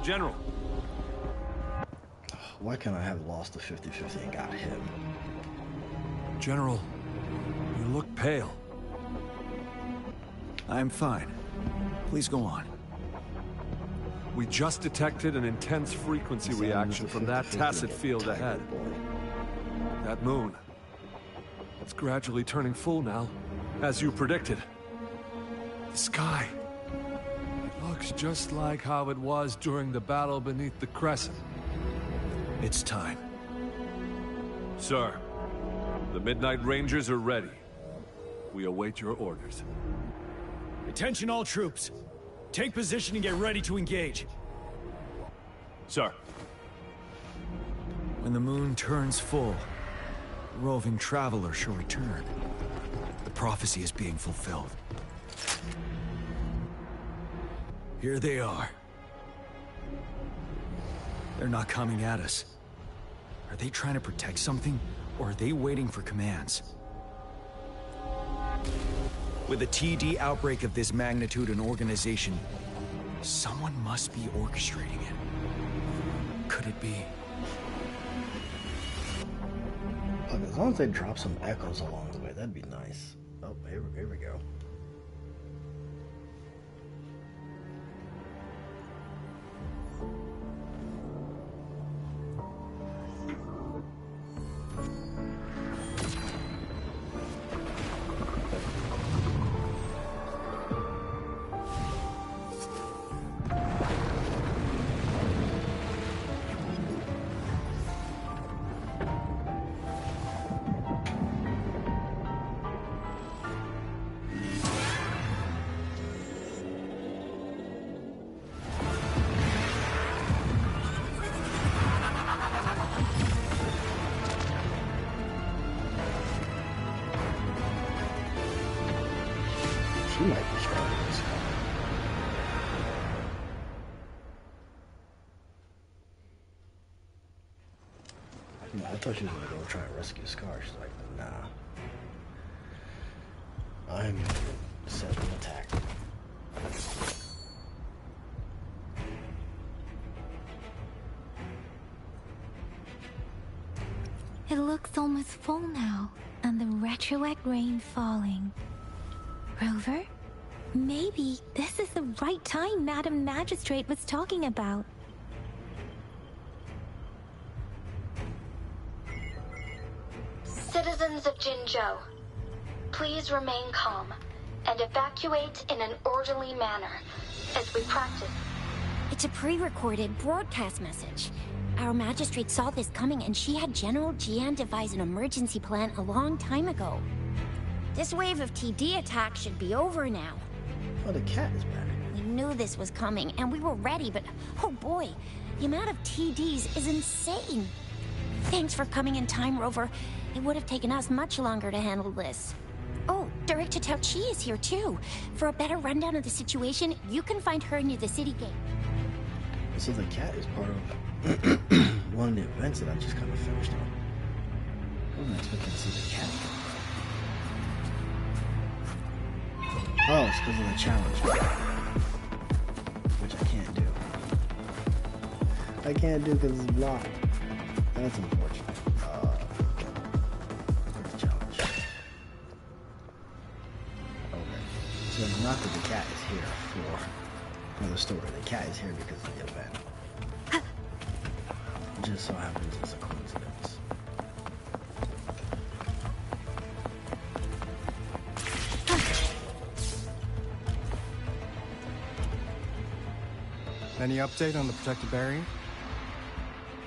General. Why can't I have lost the 50-50 and got him? General, you look pale. I'm fine. Please go on. We just detected an intense frequency reaction from that tacit field ahead. That moon. It's gradually turning full now, as you predicted. The sky. It looks just like how it was during the battle beneath the crescent. It's time. Sir, the Midnight Rangers are ready. We await your orders. Attention all troops. Take position and get ready to engage. Sir. When the moon turns full, the roving traveler shall return. The prophecy is being fulfilled. Here they are. They're not coming at us. Are they trying to protect something, or are they waiting for commands? With a TD outbreak of this magnitude and organization, someone must be orchestrating it. Could it be? Look, as long as they drop some echoes along the way, that'd be nice. Oh, here we go. She might be strong in this one. I thought she was gonna go try and rescue Scar. She's like, nah. I'm gonna set an attack. It looks almost full now, and the retroact rain falling. Rover? Maybe this is the right time Madam Magistrate was talking about. Citizens of Jinzhou, please remain calm and evacuate in an orderly manner as we practice. It's a pre-recorded broadcast message. Our magistrate saw this coming and she had General Jian devise an emergency plan a long time ago. This wave of TD attacks should be over now. Oh, the cat is back. We knew this was coming and we were ready, but oh boy, the amount of TDs is insane. Thanks for coming in time, Rover. It would have taken us much longer to handle this. Oh, Director Tao Chi is here too. For a better rundown of the situation, you can find her near the city gate. So the cat is part of one of the events that I just kind of finished on. I wasn't expecting to see the cat. Oh, it's because of the challenge. Which I can't do. I can't do because it's blocked. That's unfortunate. not that the cat is here for the story. The cat is here because of the event. It just so happens it's a coincidence. Any update on the protected barrier?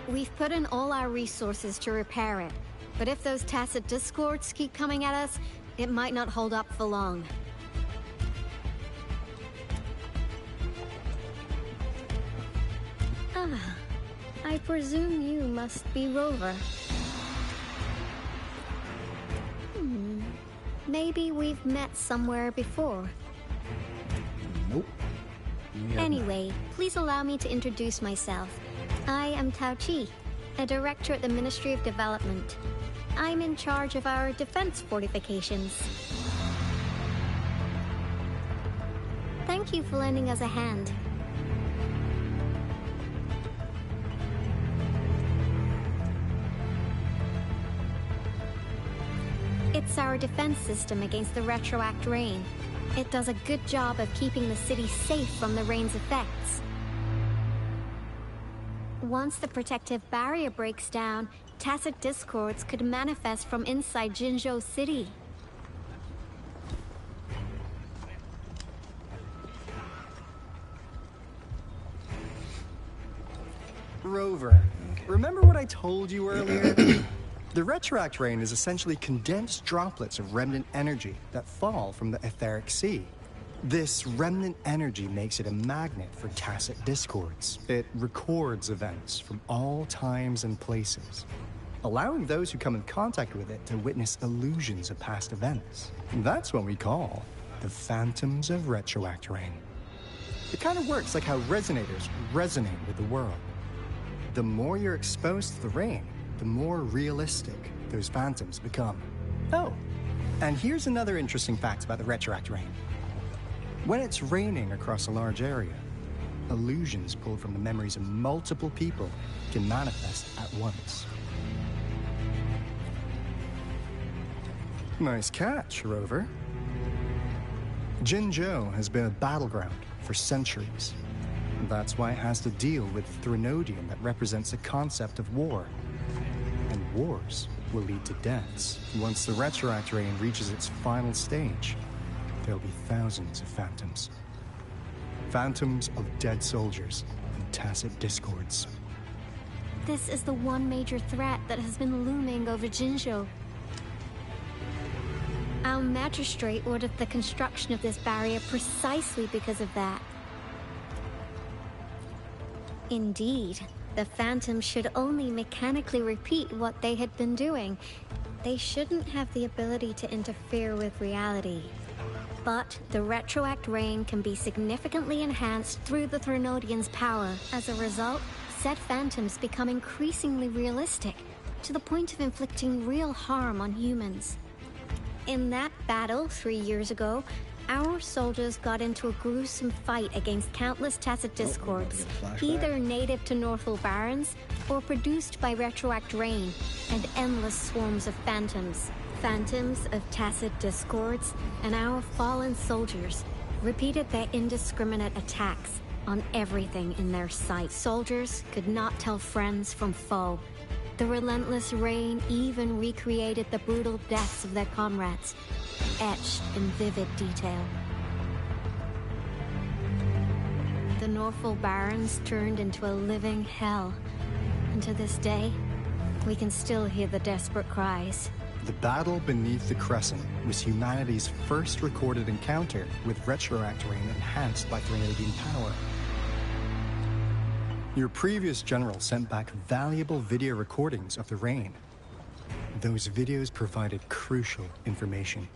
We've put in all our resources to repair it. But if those tacit discords keep coming at us, it might not hold up for long. Ah, I presume you must be Rover. Maybe we've met somewhere before. Nope. Anyway, please allow me to introduce myself. I am Tao Chi, a director at the Ministry of Development. I'm in charge of our defense fortifications. Thank you for lending us a hand. It's our defense system against the retroact rain. It does a good job of keeping the city safe from the rain's effects. Once the protective barrier breaks down, tacit discords could manifest from inside Jinzhou City. Rover, remember what I told you earlier? The retroact rain is essentially condensed droplets of remnant energy that fall from the etheric sea. This remnant energy makes it a magnet for tacit discords. It records events from all times and places, allowing those who come in contact with it to witness illusions of past events. That's what we call the phantoms of retroact rain. It kind of works like how resonators resonate with the world. The more you're exposed to the rain, the more realistic those phantoms become. Oh, and here's another interesting fact about the retroact rain. When it's raining across a large area, illusions pulled from the memories of multiple people can manifest at once. Nice catch, Rover. Jinzhou has been a battleground for centuries. That's why it has to deal with Threnodium that represents the concept of war. And wars will lead to deaths. Once the retroact rain reaches its final stage, there'll be thousands of phantoms. Phantoms of dead soldiers and tacit discords. This is the one major threat that has been looming over Jinzhou. Our magistrate ordered the construction of this barrier precisely because of that. Indeed, the phantoms should only mechanically repeat what they had been doing. They shouldn't have the ability to interfere with reality. But the retroact rain can be significantly enhanced through the Threnodian's power. As a result, said phantoms become increasingly realistic, to the point of inflicting real harm on humans. In that battle 3 years ago, our soldiers got into a gruesome fight against countless tacit discords, either native to Northall Barrens or produced by retroact rain and endless swarms of phantoms. Phantoms of tacit discords and our fallen soldiers repeated their indiscriminate attacks on everything in their sight. Soldiers could not tell friends from foe. The relentless rain even recreated the brutal deaths of their comrades, etched in vivid detail. The Northall Barrens turned into a living hell, and to this day, we can still hear the desperate cries. The battle beneath the Crescent was humanity's first recorded encounter with retroact rain enhanced by Threnodian power. Your previous general sent back valuable video recordings of the rain. Those videos provided crucial information,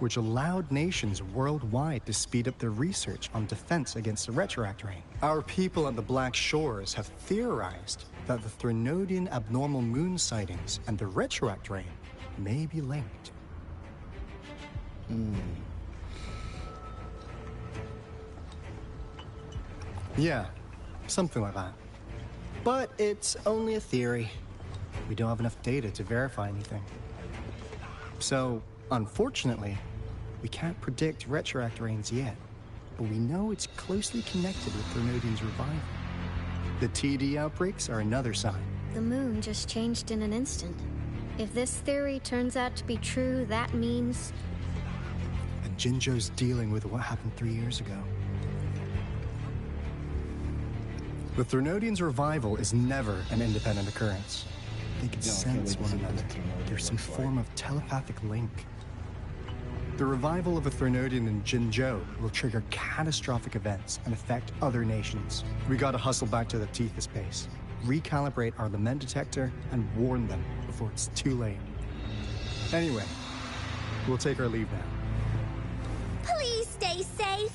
which allowed nations worldwide to speed up their research on defense against the retroact rain. Our people at the Black Shores have theorized that the Threnodian abnormal moon sightings and the retroact rain may be linked. Yeah, something like that. But it's only a theory. We don't have enough data to verify anything. So, unfortunately, We can't predict retroact rains yet, but we know it's closely connected with Threnodian's revival. The TD outbreaks are another sign. The moon just changed in an instant. If this theory turns out to be true, that means... And Jinzhou's dealing with what happened 3 years ago. The Threnodian's revival is never an independent occurrence. They can sense one another. There's some form of telepathic link. The revival of a Threnodian in Jinzhou will trigger catastrophic events and affect other nations. We gotta hustle back to the Tethys base, recalibrate our lament detector, and warn them before it's too late. Anyway, we'll take our leave now. Please stay safe.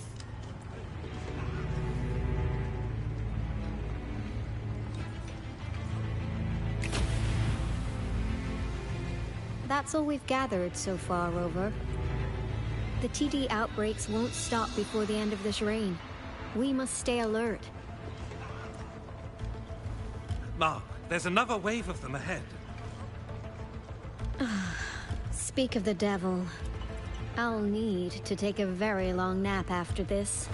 That's all we've gathered so far, Rover. The TD outbreaks won't stop before the end of this reign. We must stay alert. Mark, there's another wave of them ahead. Speak of the devil. I'll need to take a very long nap after this.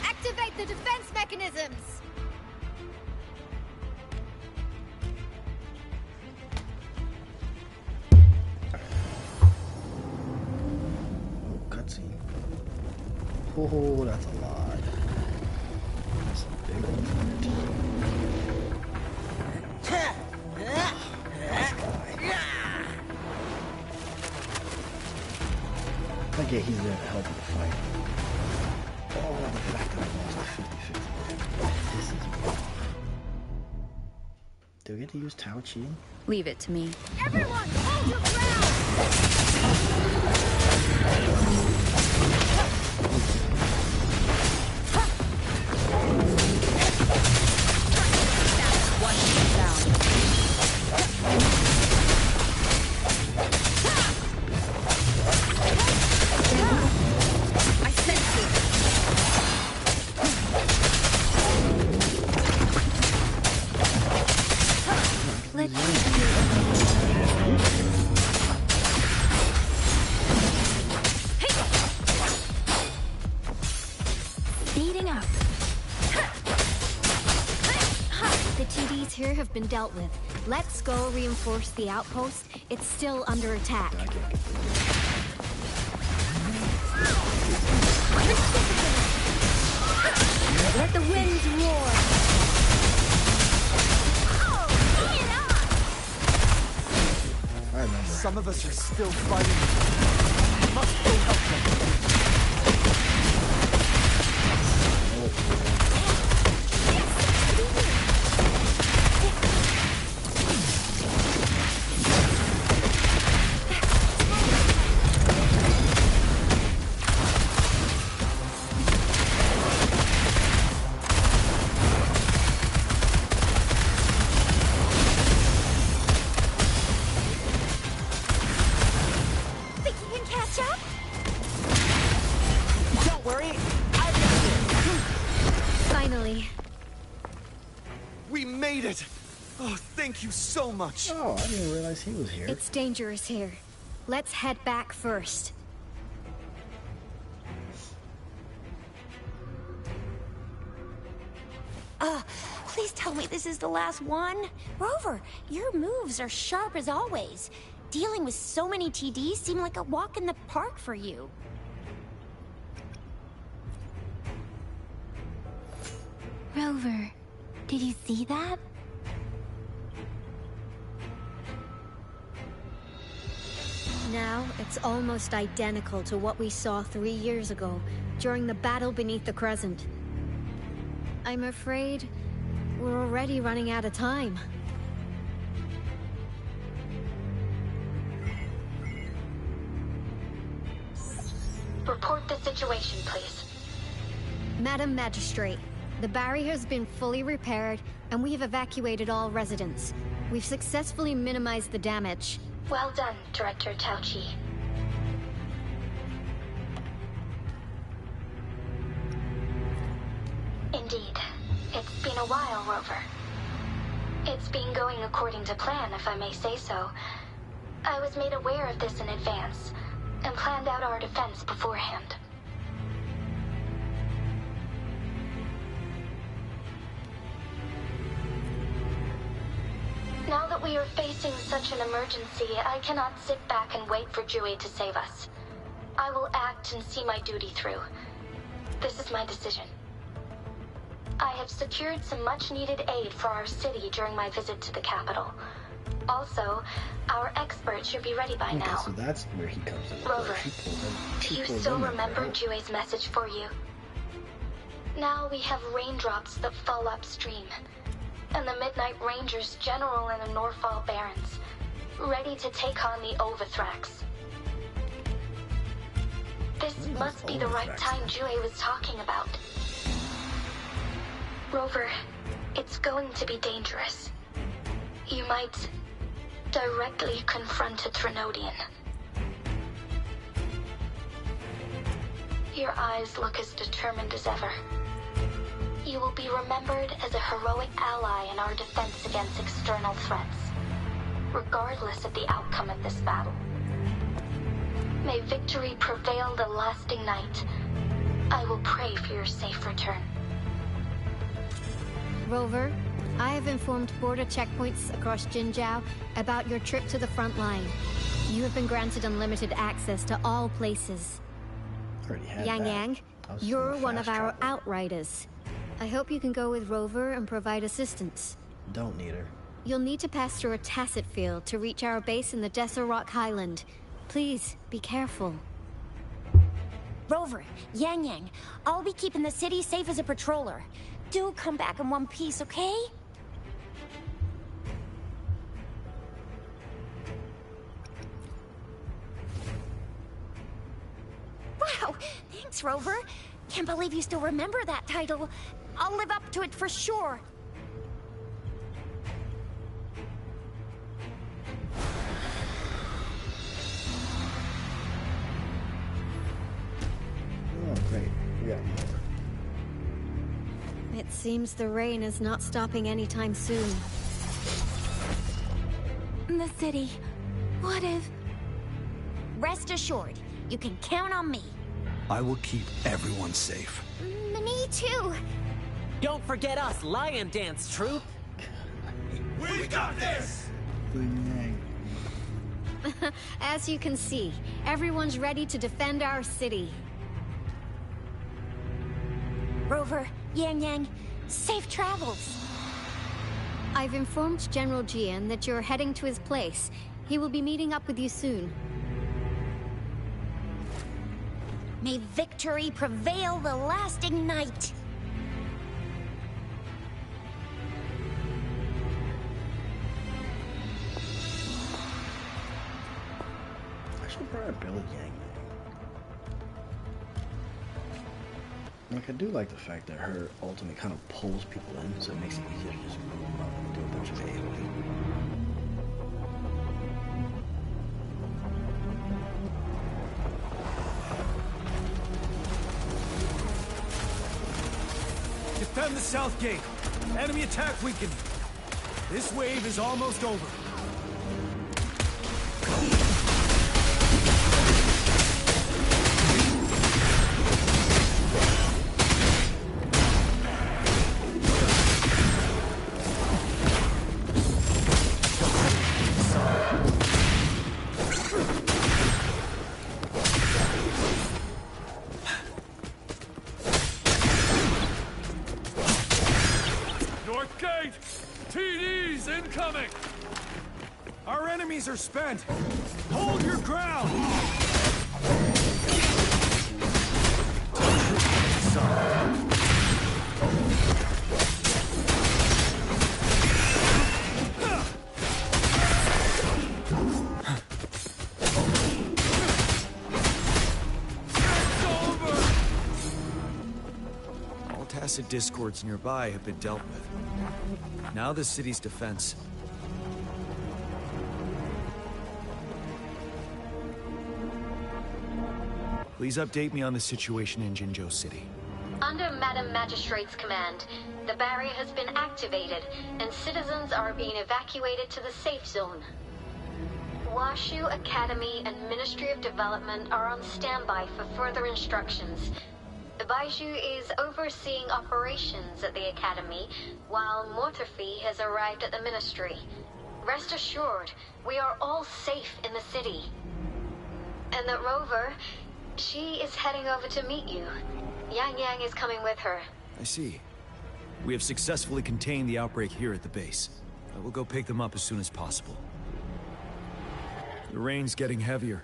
Activate the defense mechanisms! Cutscene. Oh, that's a lot. That's a big one for your team. I get he's there to help in the fight. Oh, the fact that I lost the 50-50. This is rough. Do we get to use Tao Chi? Leave it to me. Everyone, hold your ground! Been dealt with. Let's go reinforce the outpost. It's still under attack. Let the winds roar. I remember. Some of us are still fighting. We must go help them. Thank you so much. Oh, I didn't realize he was here. It's dangerous here. Let's head back first. Please tell me this is the last one. Rover, your moves are sharp as always. Dealing with so many TDs seem like a walk in the park for you. Rover, did you see that? Now, it's almost identical to what we saw 3 years ago, during the battle beneath the Crescent. I'm afraid we're already running out of time. Report the situation, please. Madam Magistrate, the barrier has been fully repaired, and we have evacuated all residents. We've successfully minimized the damage. Well done, Director Tao Chi. Indeed. It's been a while, Rover. It's been going according to plan, if I may say so. I was made aware of this in advance, and planned out our defense beforehand. Now that we are facing such an emergency, I cannot sit back and wait for Jue to save us. I will act and see my duty through. This is my decision. I have secured some much-needed aid for our city during my visit to the capital. Also, our expert should be ready by now. So that's where he comes in. Rover, do you still remember Jue's message for you? Now we have raindrops that fall upstream, and the Midnight Rangers general in the Norfall Barrens, ready to take on the Overthrax. This must be the right time Jue was talking about. Rover, it's going to be dangerous. You might directly confront a Trinodian. Your eyes look as determined as ever. You will be remembered as a heroic ally in our defense against external threats, regardless of the outcome of this battle. May victory prevail the lasting night. I will pray for your safe return. Rover, I have informed border checkpoints across Jinjiao about your trip to the front line. You have been granted unlimited access to all places. Yang Yang, you're one of our outriders. I hope you can go with Rover and provide assistance. Don't need her. You'll need to pass through a tacit field to reach our base in the Desert Rock Highland. Please, be careful. Rover, Yang Yang, I'll be keeping the city safe as a patroller. Do come back in one piece, okay? Wow, thanks, Rover. Can't believe you still remember that title. I'll live up to it for sure. Oh, great. We got more. It seems the rain is not stopping anytime soon. The city. What if... Rest assured, you can count on me. I will keep everyone safe. Me too. Don't forget us, Lion Dance Troupe. We got this! As you can see, everyone's ready to defend our city. Rover, Yang Yang, safe travels. I've informed General Jian that you're heading to his place. He will be meeting up with you soon. May victory prevail the lasting night. I should probably build Yang Yang. Like, I do like the fact that her ultimate kind of pulls people in, so it makes it easier to just move them up and do a bunch of AoE. Defend the south gate. Enemy attack weakened. This wave is almost over. Are spent. Hold your ground. All tacit discords nearby have been dealt with. Now the city's defense. Please update me on the situation in Jinzhou City. Under Madam Magistrate's command, the barrier has been activated, and citizens are being evacuated to the safe zone. Washu Academy and Ministry of Development are on standby for further instructions. Baiju is overseeing operations at the Academy, while Mortophy has arrived at the Ministry. Rest assured, we are all safe in the city. And that Rover, she is heading over to meet you. Yang Yang is coming with her. I see. We have successfully contained the outbreak here at the base. I will go pick them up as soon as possible. The rain's getting heavier.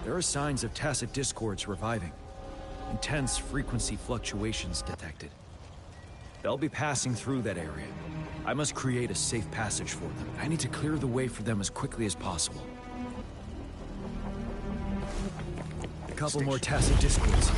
There are signs of tacit discords reviving. Intense frequency fluctuations detected. They'll be passing through that area. I must create a safe passage for them. I need to clear the way for them as quickly as possible. A couple more tacit discords.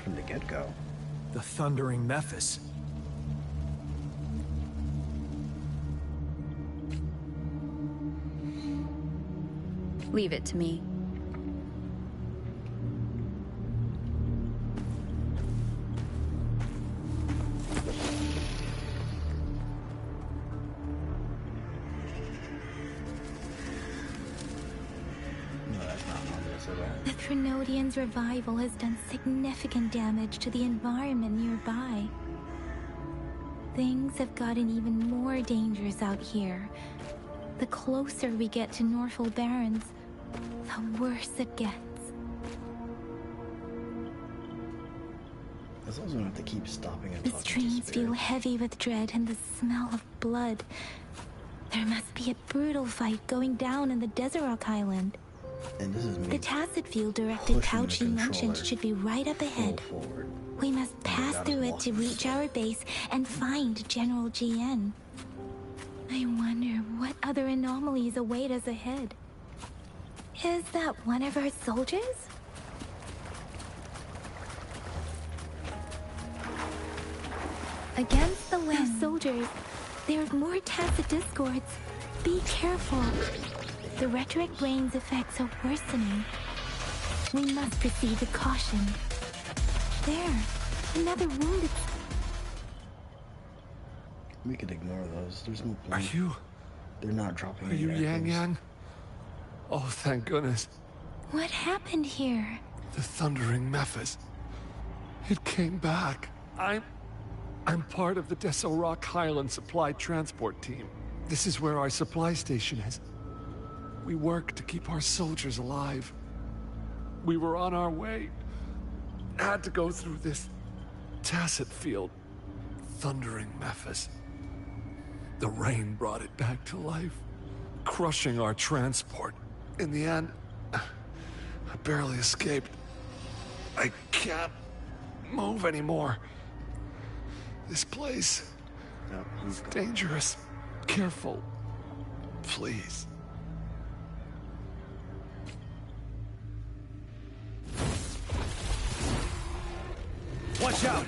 From the get-go. The Thundering Mephis. Leave it to me. The Trinodian's revival has done significant damage to the environment nearby. Things have gotten even more dangerous out here. The closer we get to Norfolk Barrens, the worse it gets. As long as we don't have to keep stopping and The talking to streets feel spirits. heavy with dread and the smell of blood. There must be a brutal fight going down in the Desert Rock Island. And this is me. The tacit field directed pushing the Cauchy mentioned controller should be right up ahead. forward. We must pass through it to reach our base and find General GN. I wonder what other anomalies await us ahead. Is that one of our soldiers? Against the wind. Those soldiers. There are more tacit discords. Be careful. The rhetoric brain's effects are worsening. We must proceed with caution. There, another wounded. We could ignore those. There's no point. Are you? They're not dropping. Are you Yang Yang? Oh, thank goodness. What happened here? The Thundering Mephis. It came back. I'm part of the Desert Rock Highland Supply Transport Team. This is where our supply station is. We work to keep our soldiers alive. We were on our way. Had to go through this tacit field. Thundering Mephis. The rain brought it back to life, crushing our transport. In the end, I barely escaped. I can't move anymore. This place is dangerous. Careful, please. Watch out!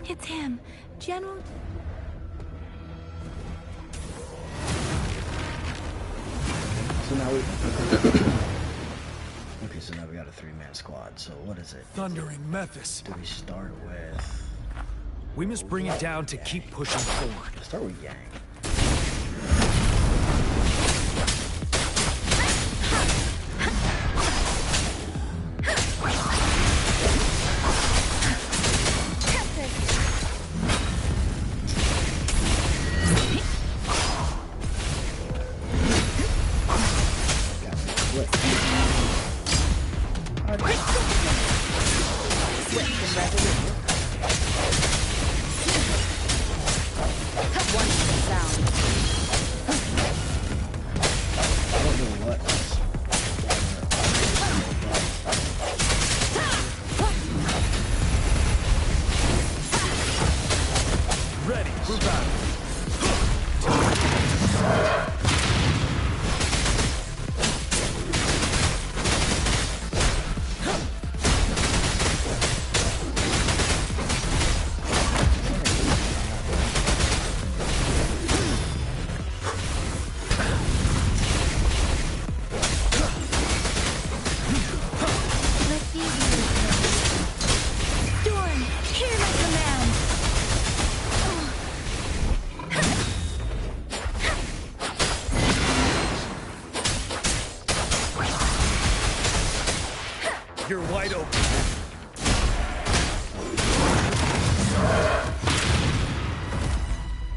It's him, General. So now we. Okay, so now we got a 3-man squad. So what is it? Thundering Mephis. Do we start with? We must bring it down to keep pushing forward. Let's start with Yang. Swift and resolute. One sound. I don't know what else. Ready for battle. Storm, hear my command! You're wide open.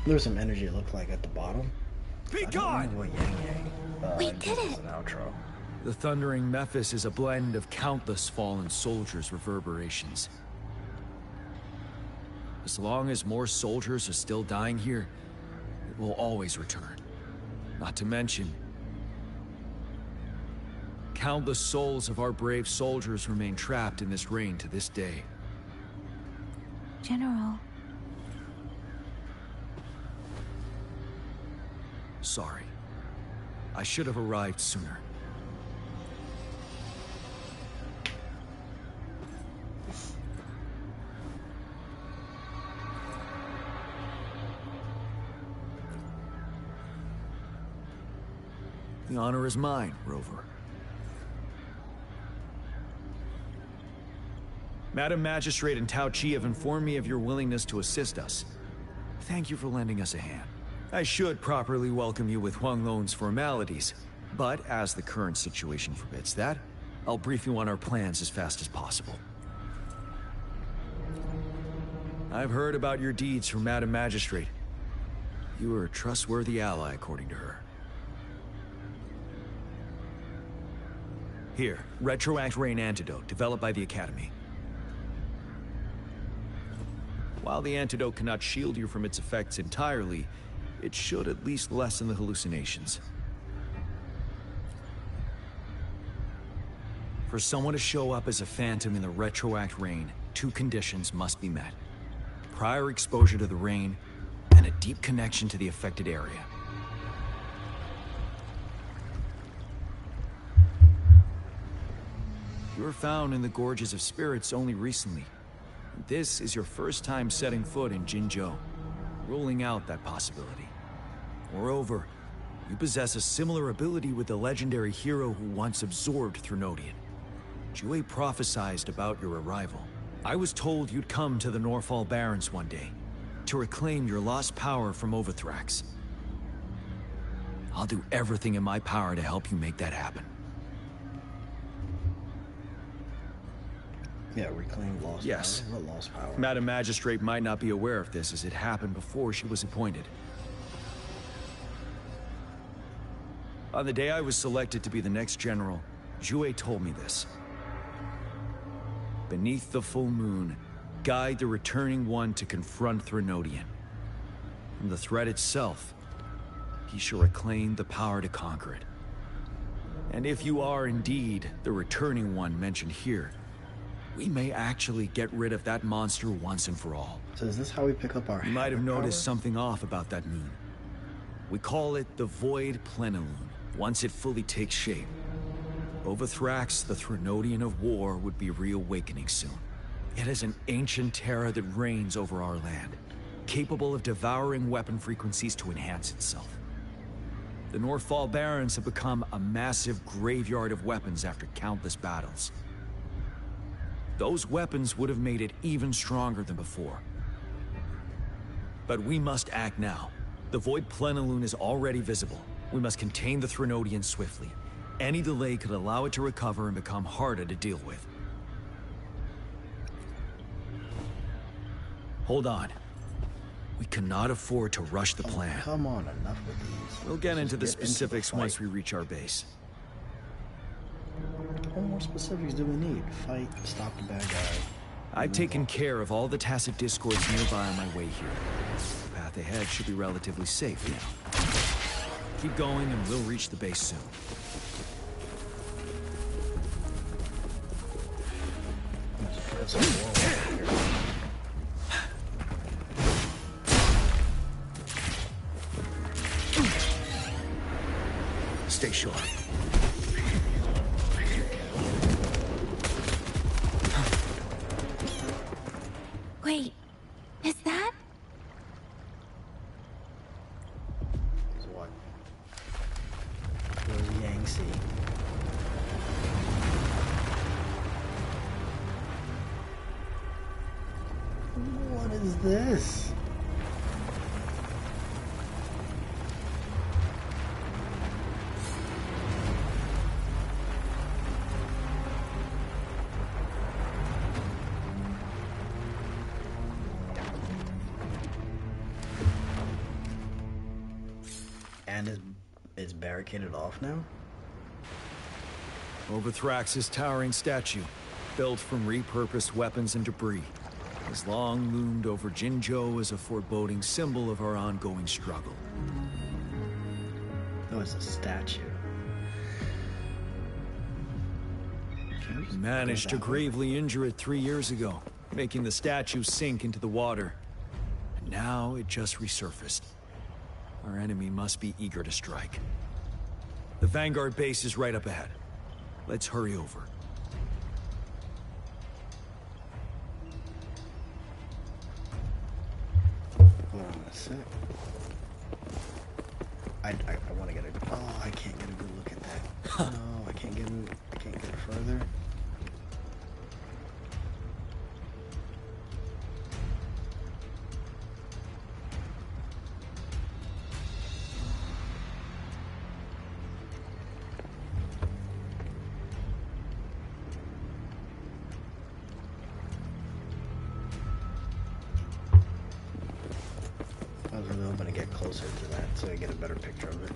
There's some energy, it looked like, at the bottom. Be gone! What Yang We did gives us it. an outro. The thundering Mephis is a blend of countless fallen soldiers' reverberations. As long as more soldiers are still dying here, it will always return. Not to mention, countless souls of our brave soldiers remain trapped in this rain to this day. General, Sorry. I should have arrived sooner. The honor is mine, Rover. Madam Magistrate and Tao Chi have informed me of your willingness to assist us. Thank you for lending us a hand. I should properly welcome you with Huanglong's formalities, but as the current situation forbids that, I'll brief you on our plans as fast as possible. I've heard about your deeds from Madam Magistrate. You are a trustworthy ally, according to her. Here, Retroact Rain Antidote, developed by the Academy. While the antidote cannot shield you from its effects entirely, it should at least lessen the hallucinations. For someone to show up as a phantom in the Retroact Rain, 2 conditions must be met. Prior exposure to the rain, and a deep connection to the affected area. You were found in the Gorges of Spirits only recently. This is your first time setting foot in Jinzhou, ruling out that possibility. Moreover, you possess a similar ability with the legendary hero who once absorbed Threnodian. Jue prophesied about your arrival. I was told you'd come to the Norfall Barrens one day, to reclaim your lost power from Overthrax. I'll do everything in my power to help you make that happen. Yeah, reclaim lost Yes. power. What lost power? Madam Magistrate might not be aware of this as it happened before she was appointed. On the day I was selected to be the next general, Jue told me this. Beneath the full moon, guide the returning one to confront Threnodian. From the threat itself, he shall reclaim the power to conquer it. And if you are indeed the returning one mentioned here, we may actually get rid of that monster once and for all. So is this how we pick up our You might have hammer noticed power? something off about that moon. We call it the Void Plenilune. Once it fully takes shape, Overthrax, the Threnodian of War, would be reawakening soon. It is an ancient terror that reigns over our land, capable of devouring weapon frequencies to enhance itself. The Norfall Barrens have become a massive graveyard of weapons after countless battles. Those weapons would have made it even stronger than before. But we must act now. The Void Plenilune is already visible. We must contain the Threnodian swiftly. Any delay could allow it to recover and become harder to deal with. Hold on. We cannot afford to rush the plan. Come on, enough with these. We'll get into the Let's specifics fight. once we reach our base. What more specifics do we need? Fight, stop the bad guy. I've taken care of all the tacit discords nearby on my way here. The path ahead should be relatively safe now. Keep going and we'll reach the base soon. Stay sharp. Wait, is that? So what? Where's Yangtze? What is this? And it's barricaded off now? Overthrax's towering statue, built from repurposed weapons and debris, has long loomed over Jinzhou as a foreboding symbol of our ongoing struggle. Oh, it's a statue. We managed to gravely injure it 3 years ago, making the statue sink into the water. And now it just resurfaced. Our enemy must be eager to strike. The Vanguard base is right up ahead. Let's hurry over. Hold on a sec. I want to get a... Oh, I can't get a good look at that. No, I can't get it further. I'm gonna get closer to that so I get a better picture of it.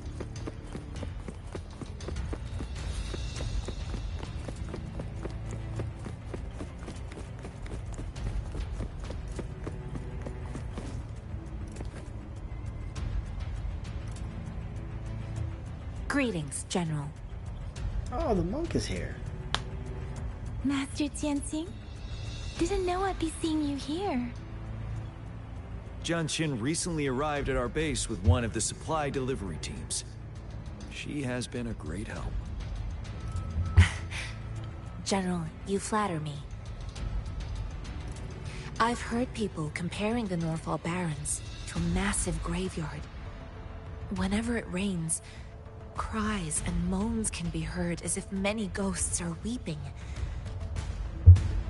Greetings, General. Oh, the monk is here. Master Tianxing? Didn't know I'd be seeing you here. Jianqin recently arrived at our base with one of the supply delivery teams. She has been a great help. General, you flatter me. I've heard people comparing the Norfall Barrens to a massive graveyard. Whenever it rains, cries and moans can be heard as if many ghosts are weeping.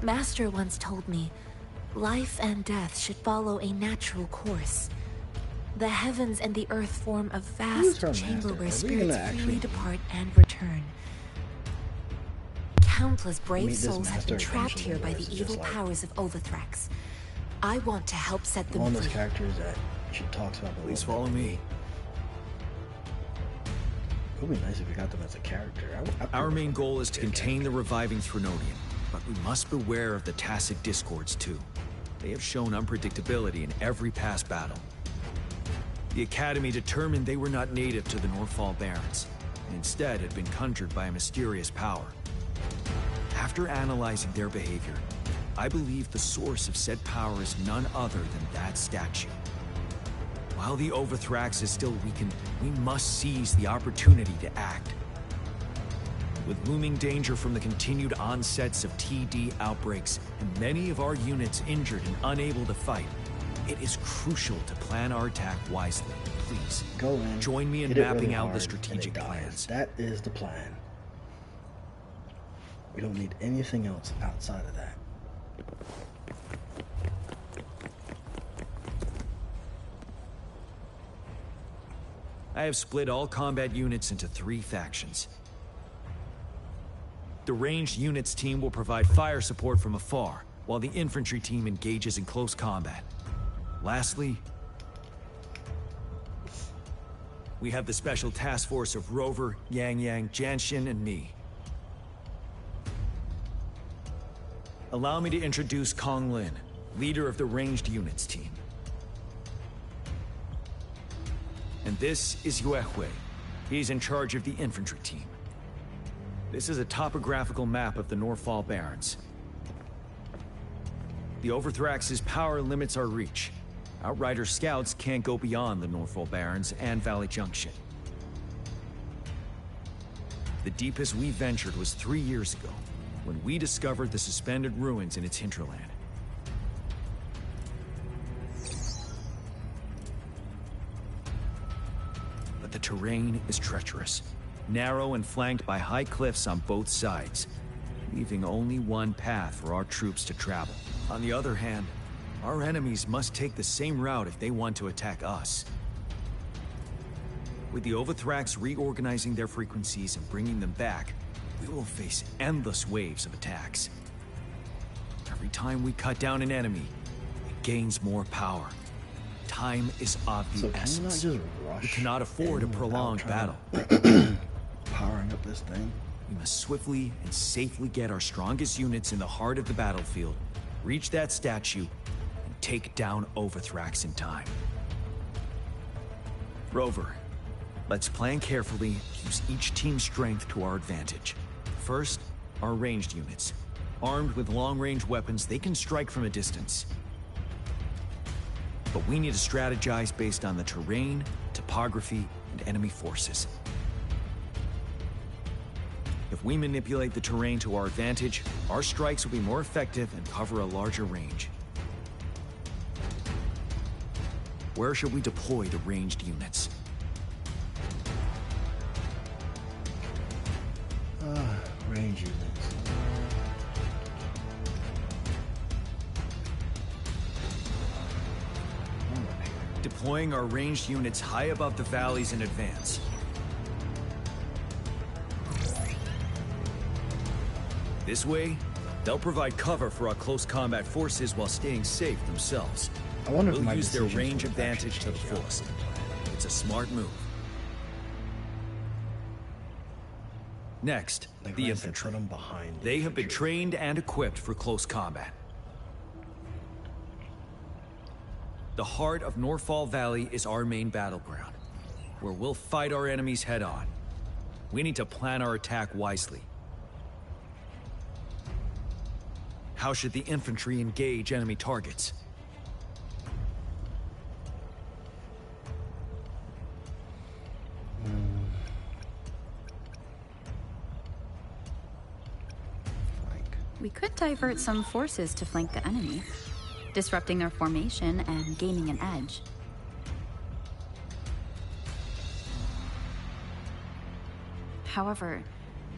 Master once told me, life and death should follow a natural course. The heavens and the earth form a vast chamber where spirits freely depart and return. Countless brave souls have been trapped here by the evil powers of Overthrax. I want to help set them free. One of those characters that she talks about. Please follow me. It would be nice if we got them as a character. Our main goal is to contain the reviving Threnodian, but we must beware of the tacit discords too. They have shown unpredictability in every past battle. The Academy determined they were not native to the Norfall Barrens, and instead had been conjured by a mysterious power. After analyzing their behavior, I believe the source of said power is none other than that statue. While the Overthrax is still weakened, we must seize the opportunity to act. With looming danger from the continued onsets of TD outbreaks, and many of our units injured and unable to fight, it is crucial to plan our attack wisely. Please, go in, join me in mapping out the strategic plans. That is the plan. We don't need anything else outside of that. I have split all combat units into 3 factions. The ranged units team will provide fire support from afar, while the infantry team engages in close combat. Lastly, we have the special task force of Rover, Yang, Jianxin, and me. Allow me to introduce Kong Lin, leader of the ranged units team. And this is Yue Hui. He's in charge of the infantry team. This is a topographical map of the Norfall Barrens. The Overthrax's power limits our reach. Outrider scouts can't go beyond the Norfall Barrens and Valley Junction. The deepest we ventured was 3 years ago, when we discovered the suspended ruins in its hinterland. But the terrain is treacherous, narrow and flanked by high cliffs on both sides, leaving only one path for our troops to travel. On the other hand, our enemies must take the same route if they want to attack us. With the Overthrax reorganizing their frequencies and bringing them back, we will face endless waves of attacks. Every time we cut down an enemy, it gains more power. Time is of the essence. We cannot afford a prolonged battle. Powering up this thing. We must swiftly and safely get our strongest units in the heart of the battlefield, reach that statue, and take down Overthrax in time. Rover, let's plan carefully, use each team's strength to our advantage. First, our ranged units. Armed with long-range weapons, they can strike from a distance. But we need to strategize based on the terrain, topography, and enemy forces. If we manipulate the terrain to our advantage, our strikes will be more effective and cover a larger range. Where should we deploy the ranged units? Range units. Deploying our ranged units high above the valleys in advance. This way, they'll provide cover for our close combat forces while staying safe themselves. I wonder if we'll my use their decisions range would advantage to the actually fullest. It's a smart move. Next, the infantry. They have been trained and equipped for close combat. The heart of Norfall Valley is our main battleground, where we'll fight our enemies head-on. We need to plan our attack wisely. How should the infantry engage enemy targets? We could divert some forces to flank the enemy, disrupting their formation and gaining an edge. However,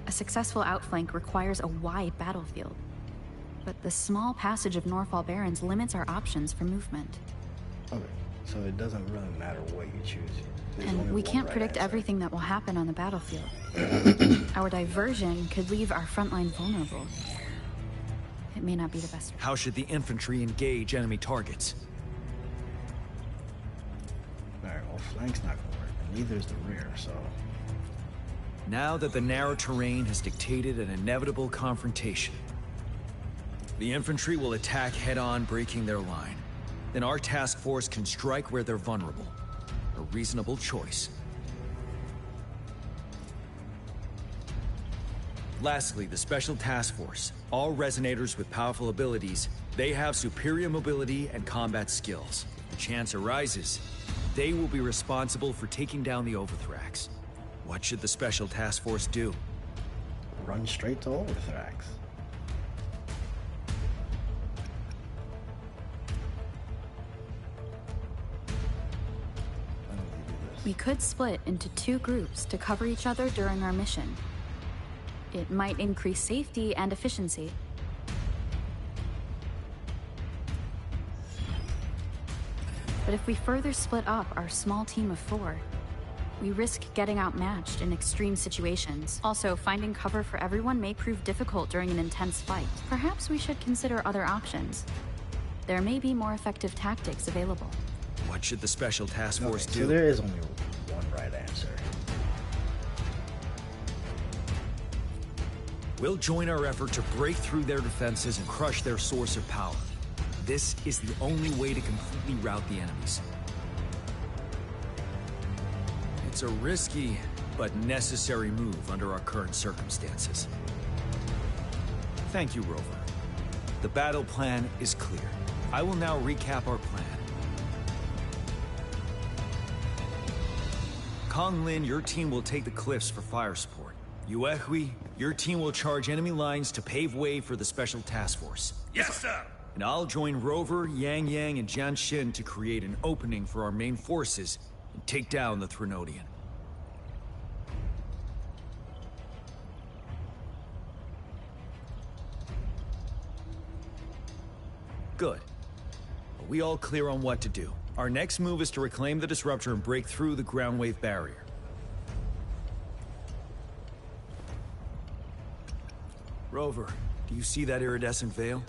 a successful outflank requires a wide battlefield. But the small passage of Norfall Barrens limits our options for movement. Okay, so it doesn't really matter what you choose. There's only And we one can't right predict answer. everything that will happen on the battlefield. Our diversion could leave our front line vulnerable. It may not be the best. How should the infantry engage enemy targets? Alright, well, flank's not gonna work, and neither is the rear, so... Now that the narrow terrain has dictated an inevitable confrontation, the infantry will attack head-on, breaking their line. Then our task force can strike where they're vulnerable. A reasonable choice. Lastly, the Special Task Force. All resonators with powerful abilities, they have superior mobility and combat skills. If the chance arises, they will be responsible for taking down the Overthrax. What should the Special Task Force do? Run straight to Overthrax. We could split into 2 groups to cover each other during our mission. It might increase safety and efficiency. But if we further split up our small team of 4, we risk getting outmatched in extreme situations. Also, finding cover for everyone may prove difficult during an intense fight. Perhaps we should consider other options. There may be more effective tactics available. What should the Special Task Force do? So there is only one right answer. We'll join our effort to break through their defenses and crush their source of power. This is the only way to completely rout the enemies. It's a risky, but necessary move under our current circumstances. Thank you, Rover. The battle plan is clear. I will now recap our plan. Konglin, your team will take the cliffs for fire support. Yuehui, your team will charge enemy lines to pave way for the Special Task Force. Yes, sir! And I'll join Rover, Yang Yang, and Jianxin to create an opening for our main forces and take down the Threnodian. Good. Are we all clear on what to do? Our next move is to reclaim the Disruptor and break through the ground wave barrier. Rover, do you see that iridescent veil?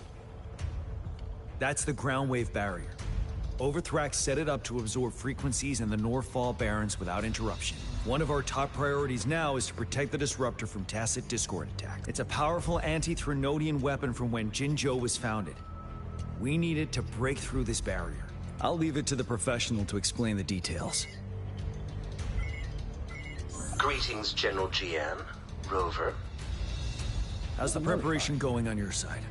That's the ground wave barrier. Overthrax set it up to absorb frequencies in the Northfall Barrens without interruption. One of our top priorities now is to protect the Disruptor from tacit discord attack. It's a powerful anti-Threnodian weapon from when Jinzhou was founded. We need it to break through this barrier. I'll leave it to the professional to explain the details. Greetings, General Jian. Rover. How's the preparation going on your side?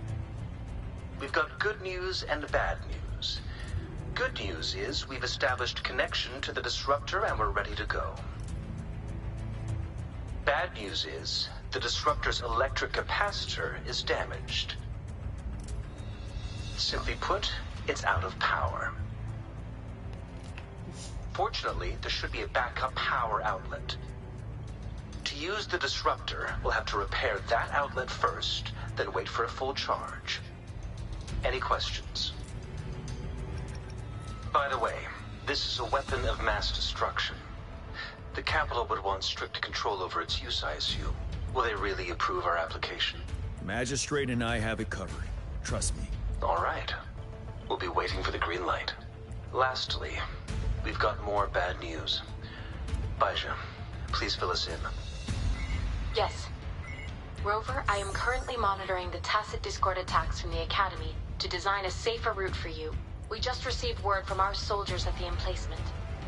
We've got good news and bad news. Good news is we've established connection to the Disruptor and we're ready to go. Bad news is the Disruptor's electric capacitor is damaged. Simply put, it's out of power. Fortunately, there should be a backup power outlet. To use the Disruptor, we'll have to repair that outlet first, then wait for a full charge. Any questions? By the way, this is a weapon of mass destruction. The capital would want strict control over its use, I assume. Will they really approve our application? Magistrate and I have it covered. Trust me. All right. We'll be waiting for the green light. Lastly, we've got more bad news. Baizha, please fill us in. Yes. Rover, I am currently monitoring the tacit discord attacks from the Academy to design a safer route for you. We just received word from our soldiers at the emplacement.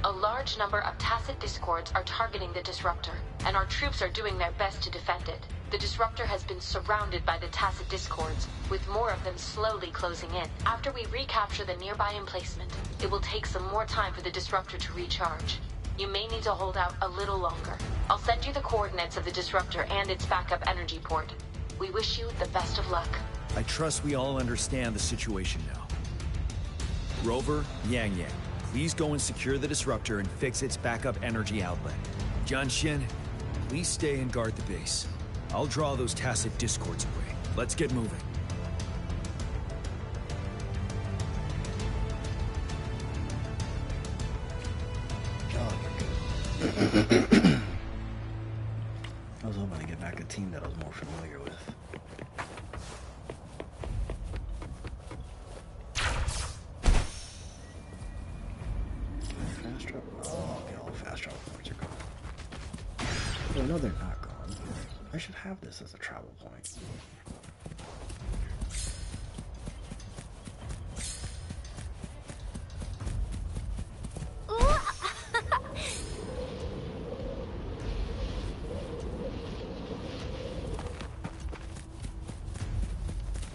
A large number of tacit discords are targeting the Disruptor, and our troops are doing their best to defend it. The Disruptor has been surrounded by the tacit discords, with more of them slowly closing in. After we recapture the nearby emplacement, it will take some more time for the Disruptor to recharge. You may need to hold out a little longer. I'll send you the coordinates of the Disruptor and its backup energy port. We wish you the best of luck. I trust we all understand the situation now. Rover, Yang Yang, please go and secure the Disruptor and fix its backup energy outlet. Jianxin, please stay and guard the base. I'll draw those tacit discords away. Let's get moving. I was hoping to get back a team that I was more familiar with. Fast travel? Oh, okay, all fast travel points are gone. Oh, no, they're not gone. I should have this as a travel point.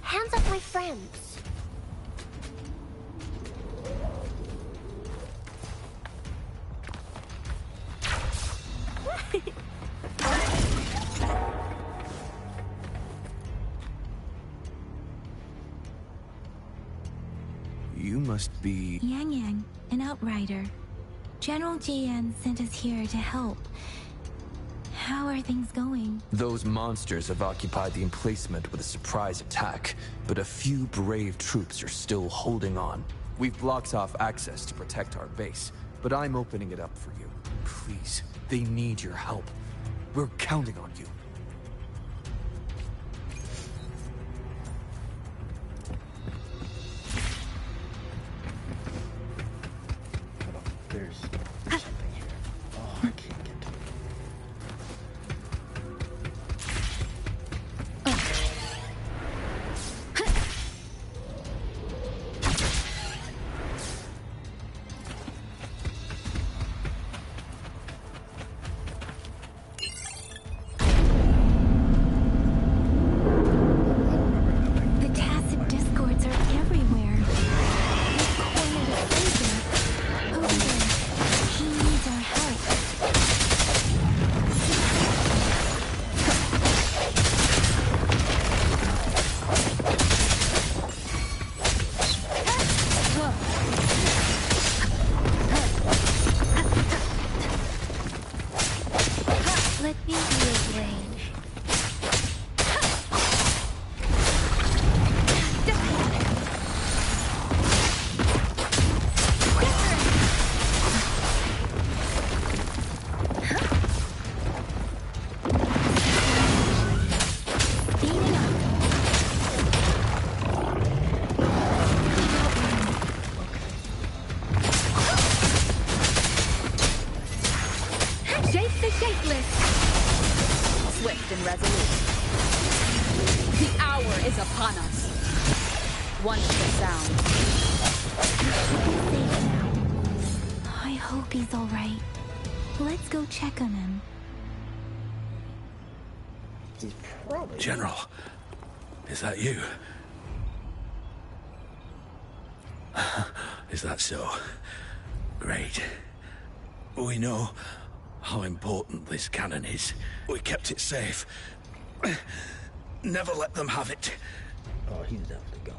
Hands up, my friends. You must be... Yang Yang, an outrider. General Jian sent us here to help. How are things going? Those monsters have occupied the emplacement with a surprise attack, but a few brave troops are still holding on. We've blocked off access to protect our base, but I'm opening it up for you. Please, they need your help. We're counting on you. There's something here. Oh, I can't get to it. The hour is upon us. Once the sound. I hope he's alright. Let's go check on him. He's probably... General, is that you? Is that so? Great. We know how important this cannon is. We kept it safe. Never let them have it. Oh, he's definitely gone.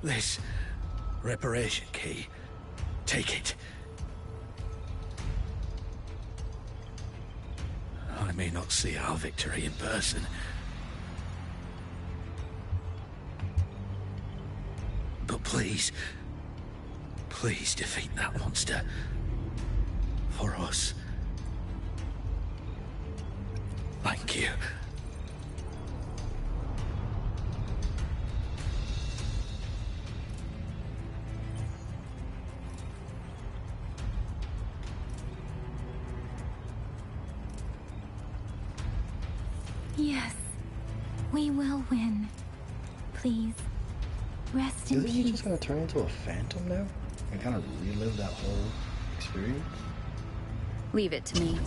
This reparation key. Take it. I may not see our victory in person. But please, please defeat that monster. For us. Thank you. Yes, we will win. Please, rest in Do you think he's peace. just gonna turn into a phantom now? And kind of relive that whole experience? Leave it to me.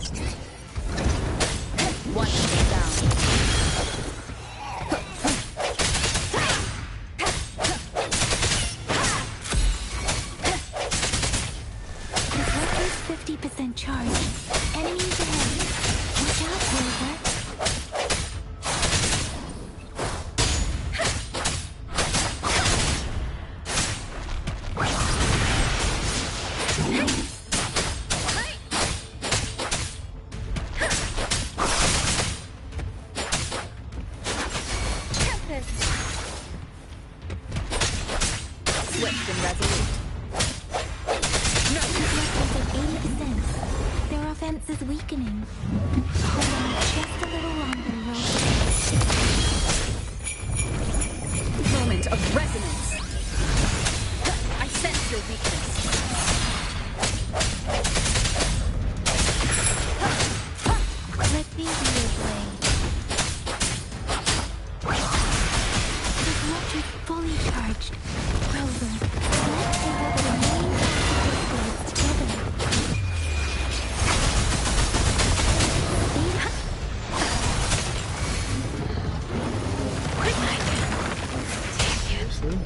Once the sound. The truck is 50% charged. Enemies ahead. Watch out, Rover. Swift and resolute. No. At 80%. Their offense is weakening. Hold on just a little longer, Rover. Moment of resonance. I sense your weakness. Let me be your blade. The watch is fully charged. Rover, let's see how the remaining blades together. Seriously?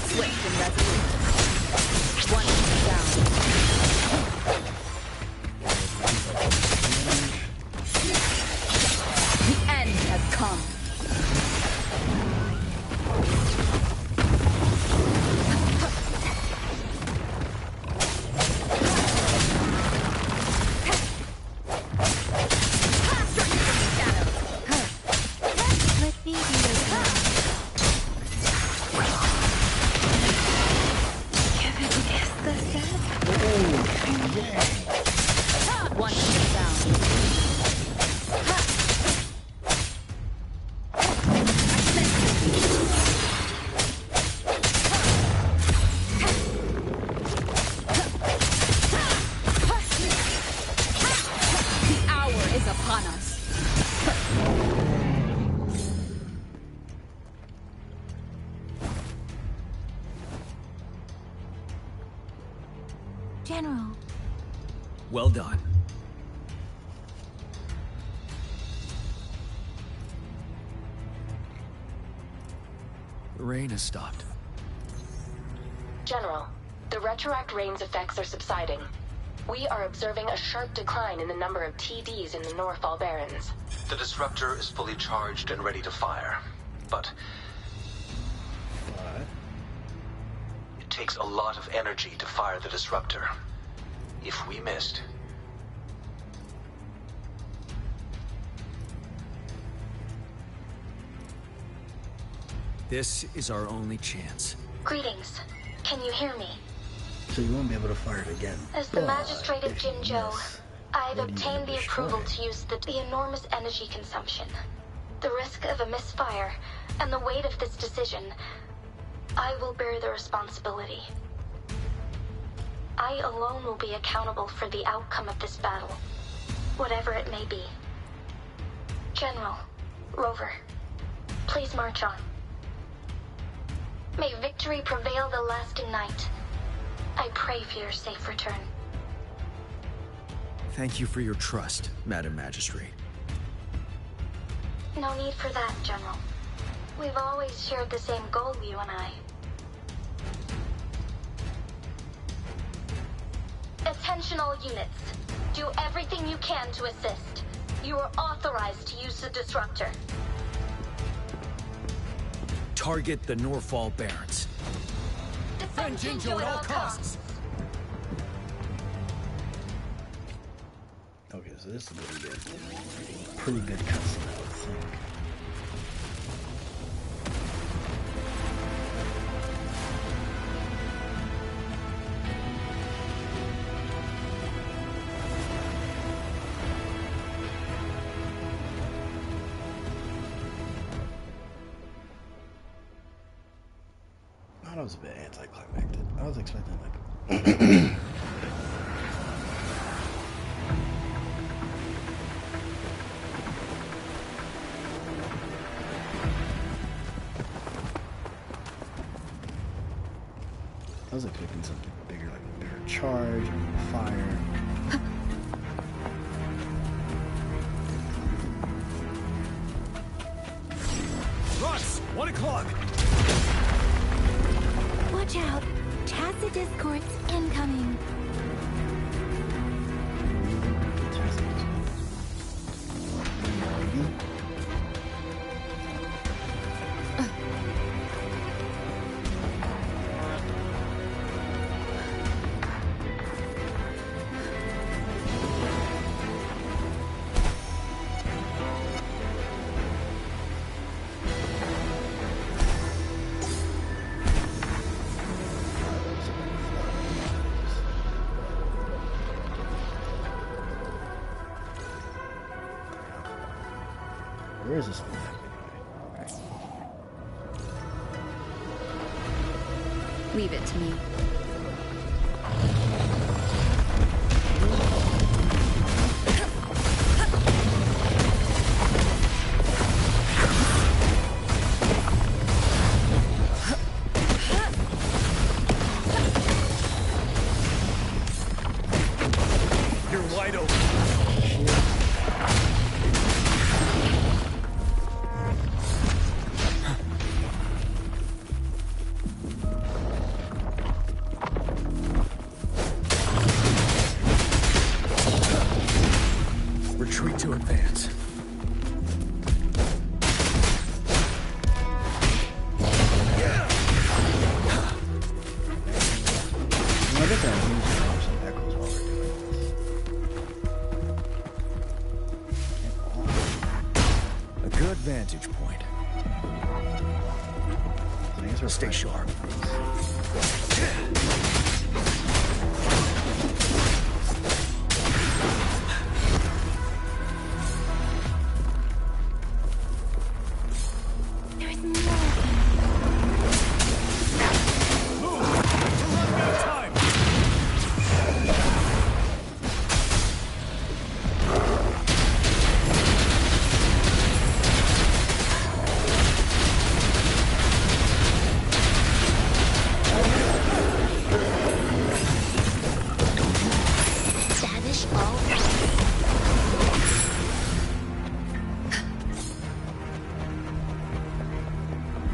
Swift and resolute. One down. The end has come. Let me be your blade. Kevin is the set. One down. The hour is upon us. General, Well done. The rain has stopped. General, the retroact rain's effects are subsiding. We are observing a sharp decline in the number of TDs in the Norfall Barrens. The disruptor is fully charged and ready to fire. But it takes a lot of energy to fire the disruptor. If we missed, This is our only chance. Greetings. Can you hear me? So you won't be able to fire it again. As the But magistrate of if you Jinzhou, miss- I've obtained the approval to use the enormous energy consumption, the risk of a misfire, and the weight of this decision. I will bear the responsibility. I alone will be accountable for the outcome of this battle, whatever it may be. General, Rover, please march on. May victory prevail the lasting night. I pray for your safe return. Thank you for your trust, Madam Magistrate. No need for that, General. We've always shared the same goal, you and I. Attention all units. Do everything you can to assist. You are authorized to use the disruptor. Target the Norfall Barrens. Defend Jinjo at all costs. Okay, so this is pretty good cutscene, I would think. That was a bit anticlimactic. I was expecting like I was expecting something bigger, like a bigger charge, fire. Russ, 1 o'clock. Watch out! Tacit discords incoming. Where is this one? Leave it to me. You're wide open. Retreat to advance. A good vantage point. Stay sharp.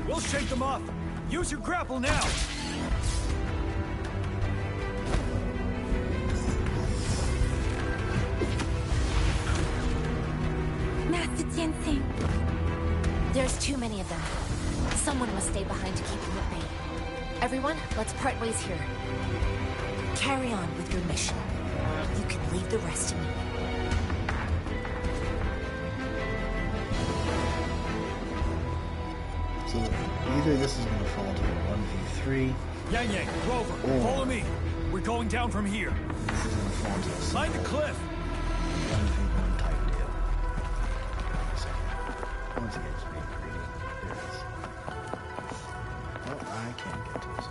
We'll shake them off. Use your grapple now. Master Tien-Sing. There's too many of them. Someone must stay behind to keep them at bay. Everyone, let's part ways here. Carry on with your mission. You can leave the rest to me. So either this is going to fall to a 1v3. Yang Yang, Rover, follow me. We're going down from here. This is going to fall to a Find the cliff. 1v1 type deal. So, once again, just being greedy. There it is. Well, I can't get to this.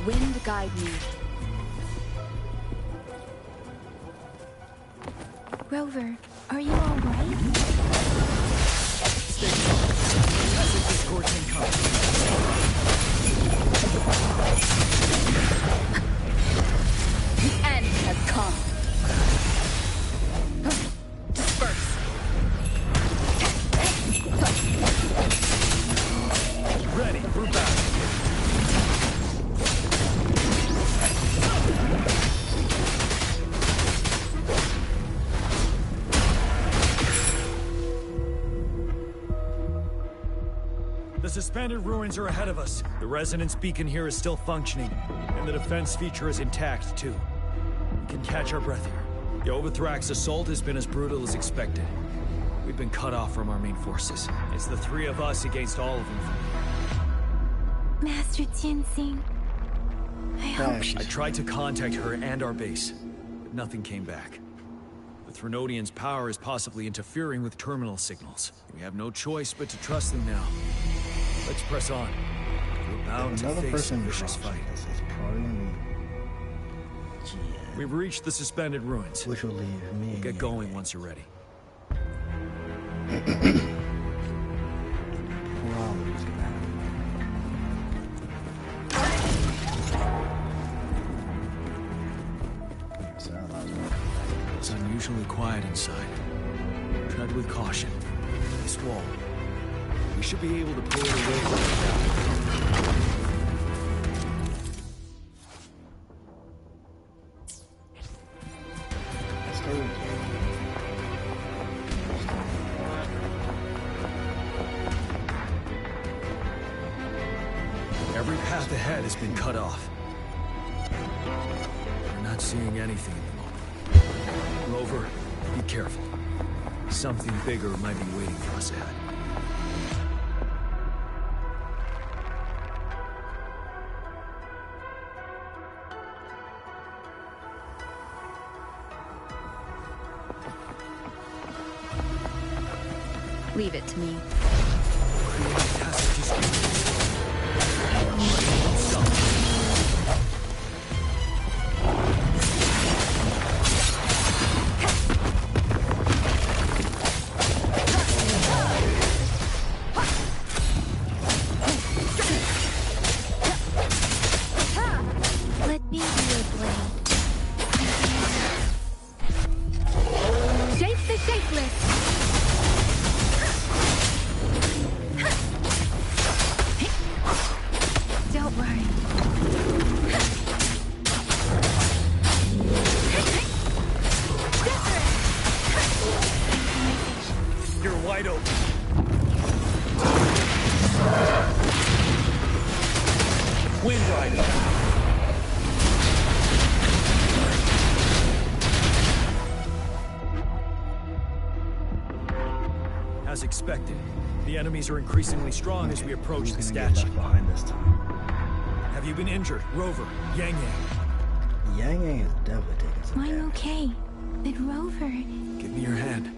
Wind guide me. Rover, are you all right? Stay calm. Massive discord incoming. The end has come. Disperse. Ready for battle. The suspended ruins are ahead of us. The resonance beacon here is still functioning, and the defense feature is intact, too. We can catch our breath here. The Overthrak's assault has been as brutal as expected. We've been cut off from our main forces. It's the three of us against all of them. Master Tenzing, I hope I tried to contact her and our base, but nothing came back. The Threnodians' power is possibly interfering with terminal signals. We have no choice but to trust them now. Let's press on. We're bound to face a vicious fight. We've reached the suspended ruins. Which will leave me. We'll get going once you're ready. It's unusually quiet inside. Tread with caution. This wall. We should be able to pull it away from Every path ahead has been cut off. We're not seeing anything at the moment. Rover, be careful. Something bigger might be waiting for us ahead. Leave it to me. Let me be your blade. Shape the shapeless! Don't worry. You're wide open. Wind Rider. As expected, the enemies are increasingly strong as we approach the statue. Behind this time. Have you been injured, Rover? Yang Yang? Yang Yang is definitely taking some I'm okay. But Rover... Give me your hand.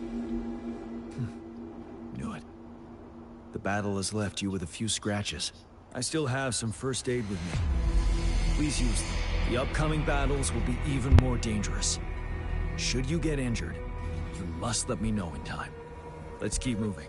Knew it. The battle has left you with a few scratches. I still have some first aid with me. Please use them. The upcoming battles will be even more dangerous. Should you get injured, you must let me know in time. Let's keep moving.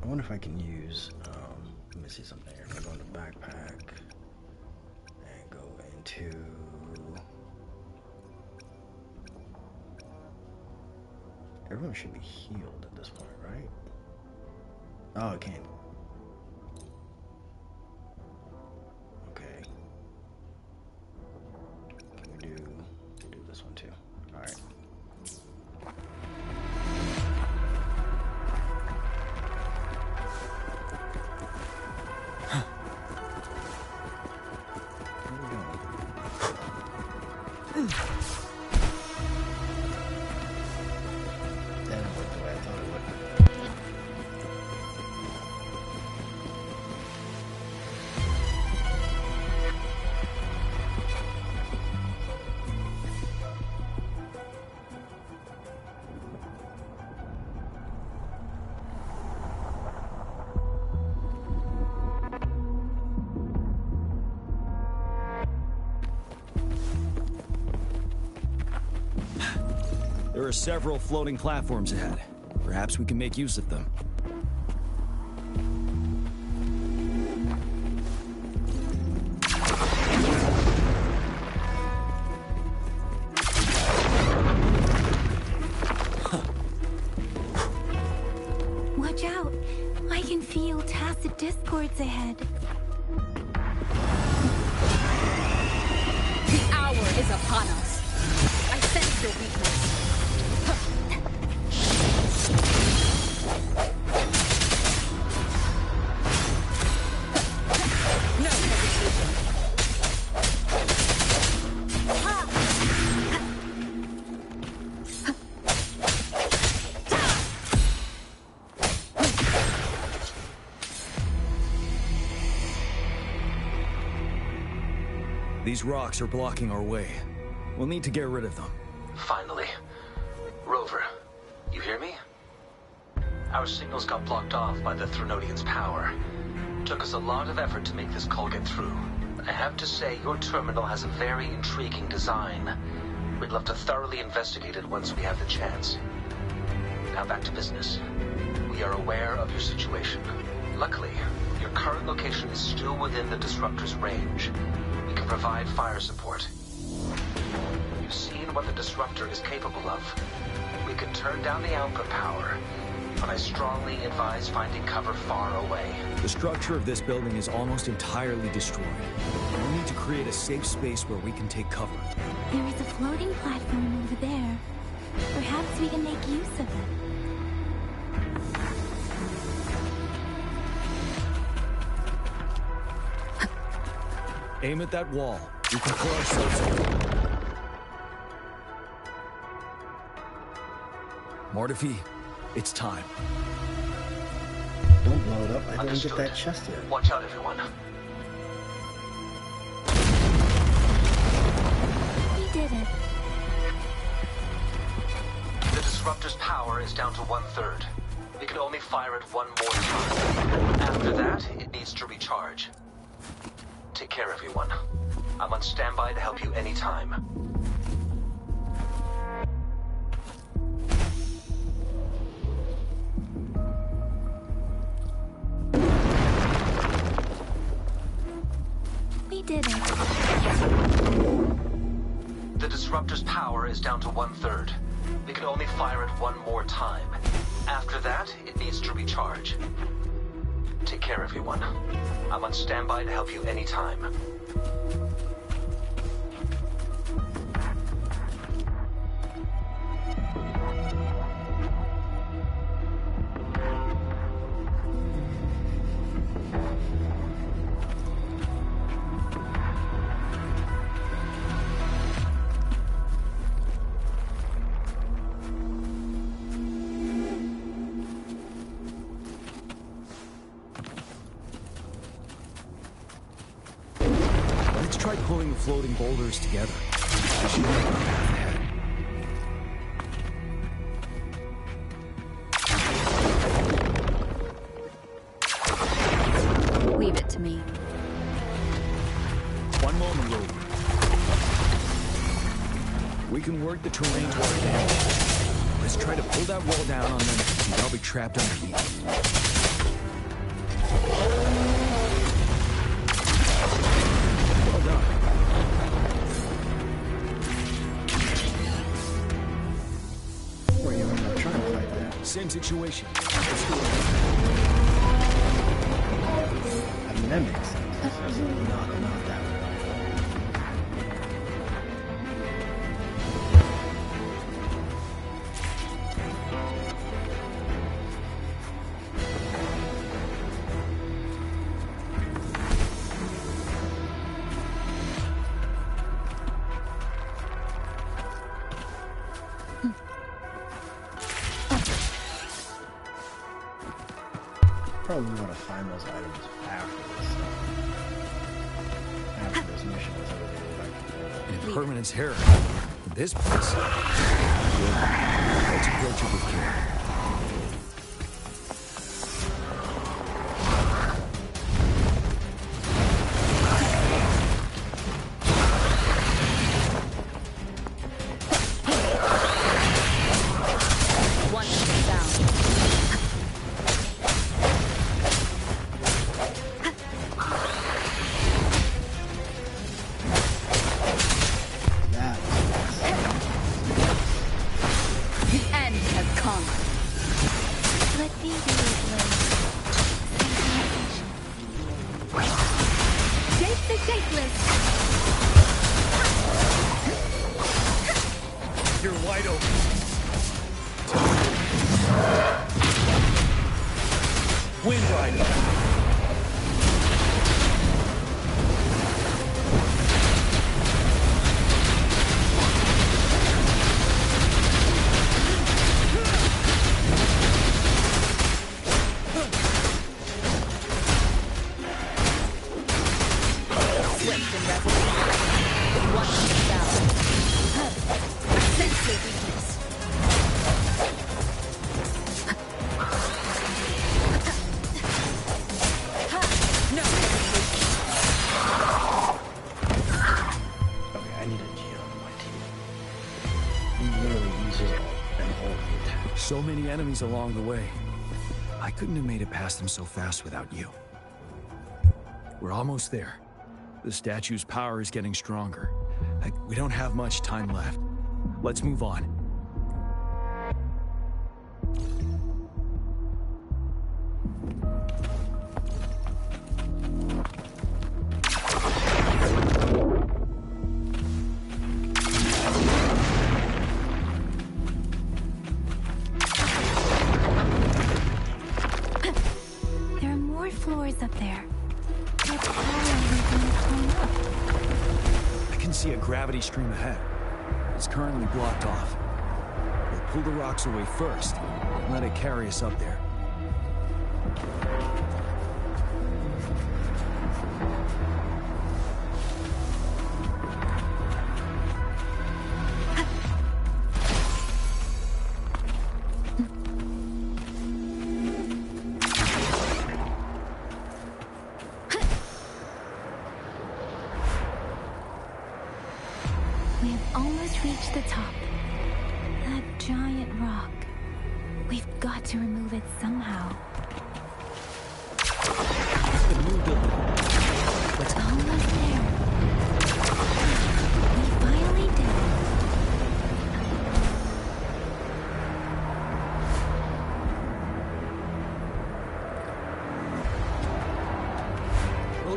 I wonder if I can use, let me see something here. If I go into backpack and go into... Everyone should be healed at this point, right? Oh, it can't. didn't work the way I thought it would. There are several floating platforms ahead. Perhaps we can make use of them. Watch out. I can feel tacit discords ahead. The hour is upon us. I sense your weakness. No hesitation. These rocks are blocking our way. We'll need to get rid of them. Finally. Rover, you hear me? Our signals got blocked off by the Threnodian's power. Took us a lot of effort to make this call get through. I have to say, your terminal has a very intriguing design. We'd love to thoroughly investigate it once we have the chance. Now back to business. We are aware of your situation. Luckily, your current location is still within the Disruptor's range. We can provide fire support. You've seen what the Disruptor is capable of. We can turn down the output power, but I strongly advise finding cover far away. The structure of this building is almost entirely destroyed. We'll need to create a safe space where we can take cover. There is a floating platform over there. Perhaps we can make use of it. Aim at that wall. We can throw ourselves over. Mortifi, it's time. Don't blow it up. I didn't Understood. get that chest yet. Watch out, everyone. We did it. The Disruptor's power is down to 1/3. We can only fire it one more time. After that, it needs to recharge. Take care, everyone. I'm on standby to help you anytime. We did it. The Disruptor's power is down to 1/3. We can only fire it one more time. After that, it needs to recharge. Take care, everyone. I'm on standby to help you anytime. Try pulling the floating boulders together. We should make a path ahead. Leave it to me. One moment, Rover. We can work the terrain to our advantage. Let's try to pull that wall down on them. They'll be trapped underneath. Same situation. Let's do it. I mean, that makes sense. Not that way. probably want to find those items after this mission is over. Go back to normal. An impermanence here. This place. Let's approach it with care. So many enemies along the way. I couldn't have made it past them so fast without you. We're almost there. The statue's power is getting stronger. We don't have much time left. Let's move on. Stream ahead. It's currently blocked off. We'll pull the rocks away first and let it carry us up there.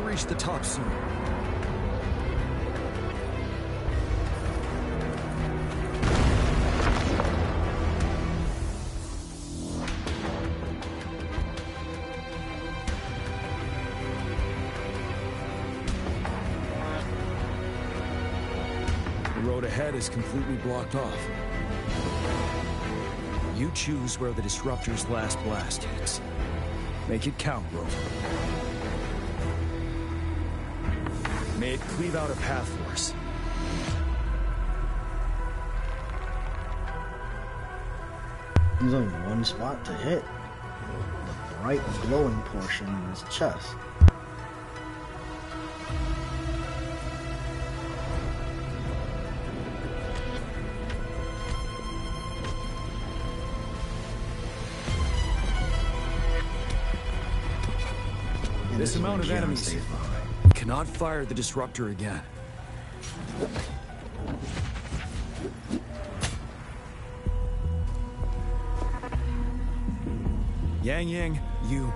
Reach the top soon. The road ahead is completely blocked off. You choose where the Disruptor's last blast hits. Make it count, Rover. May it cleave out a path for us. There's only one spot to hit. The bright glowing portion in his chest. This amount of enemies. Cannot fire the Disruptor again. Yang, you...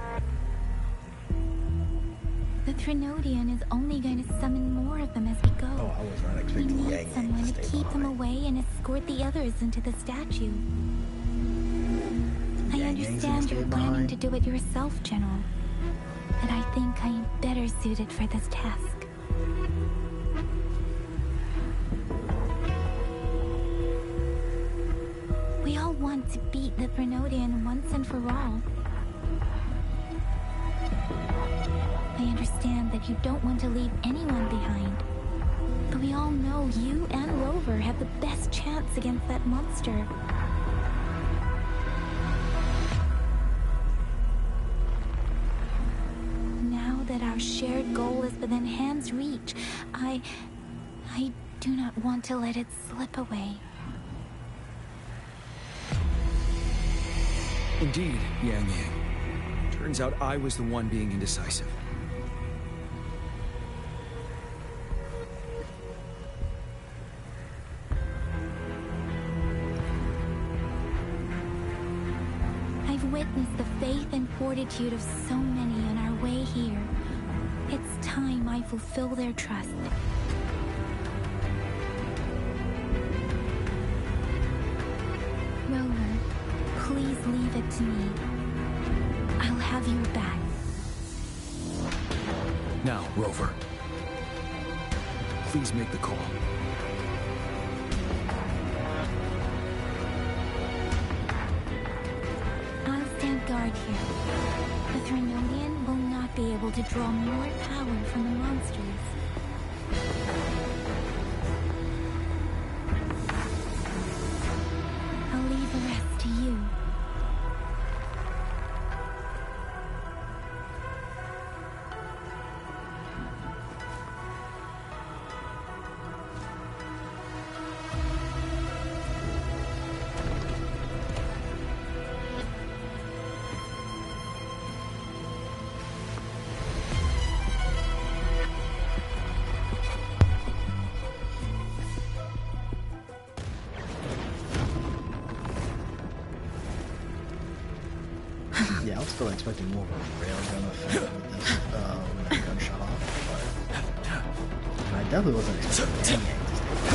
The Trinodian is only going to summon more of them as we go. Oh, I was not expecting we need Yang someone to keep behind. them away and escort the others into the statue. I understand you're planning to do it yourself, General. But I think I am better suited for this task. We all want to beat the Trinodian once and for all. I understand that you don't want to leave anyone behind. But we all know you and Rover have the best chance against that monster. Now that our shared goal is within hand's reach, I do not want to let it slip away. Indeed, Yang Yang. Turns out I was the one being indecisive. I've witnessed the faith and fortitude of so many on our way here. It's time I fulfill their trust. Rover, please leave it to me. I'll have your back. Now, Rover. Please make the call. I'll stand guard here. The Threnodian will not be able to draw more power from the monsters. I'll leave the rest to you. Yeah, I was still expecting more of a railgun effect with this, when that gun shot off, but I definitely wasn't expecting Yang Yang to stay there.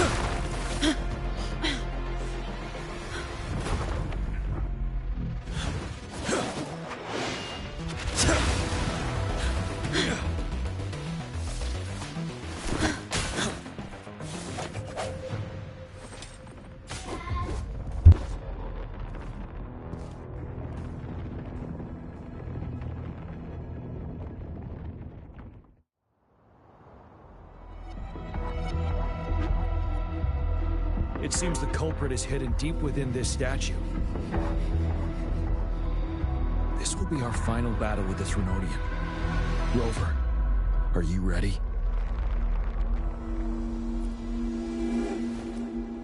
It seems the culprit is hidden deep within this statue. This will be our final battle with this Threnodian. Rover, are you ready?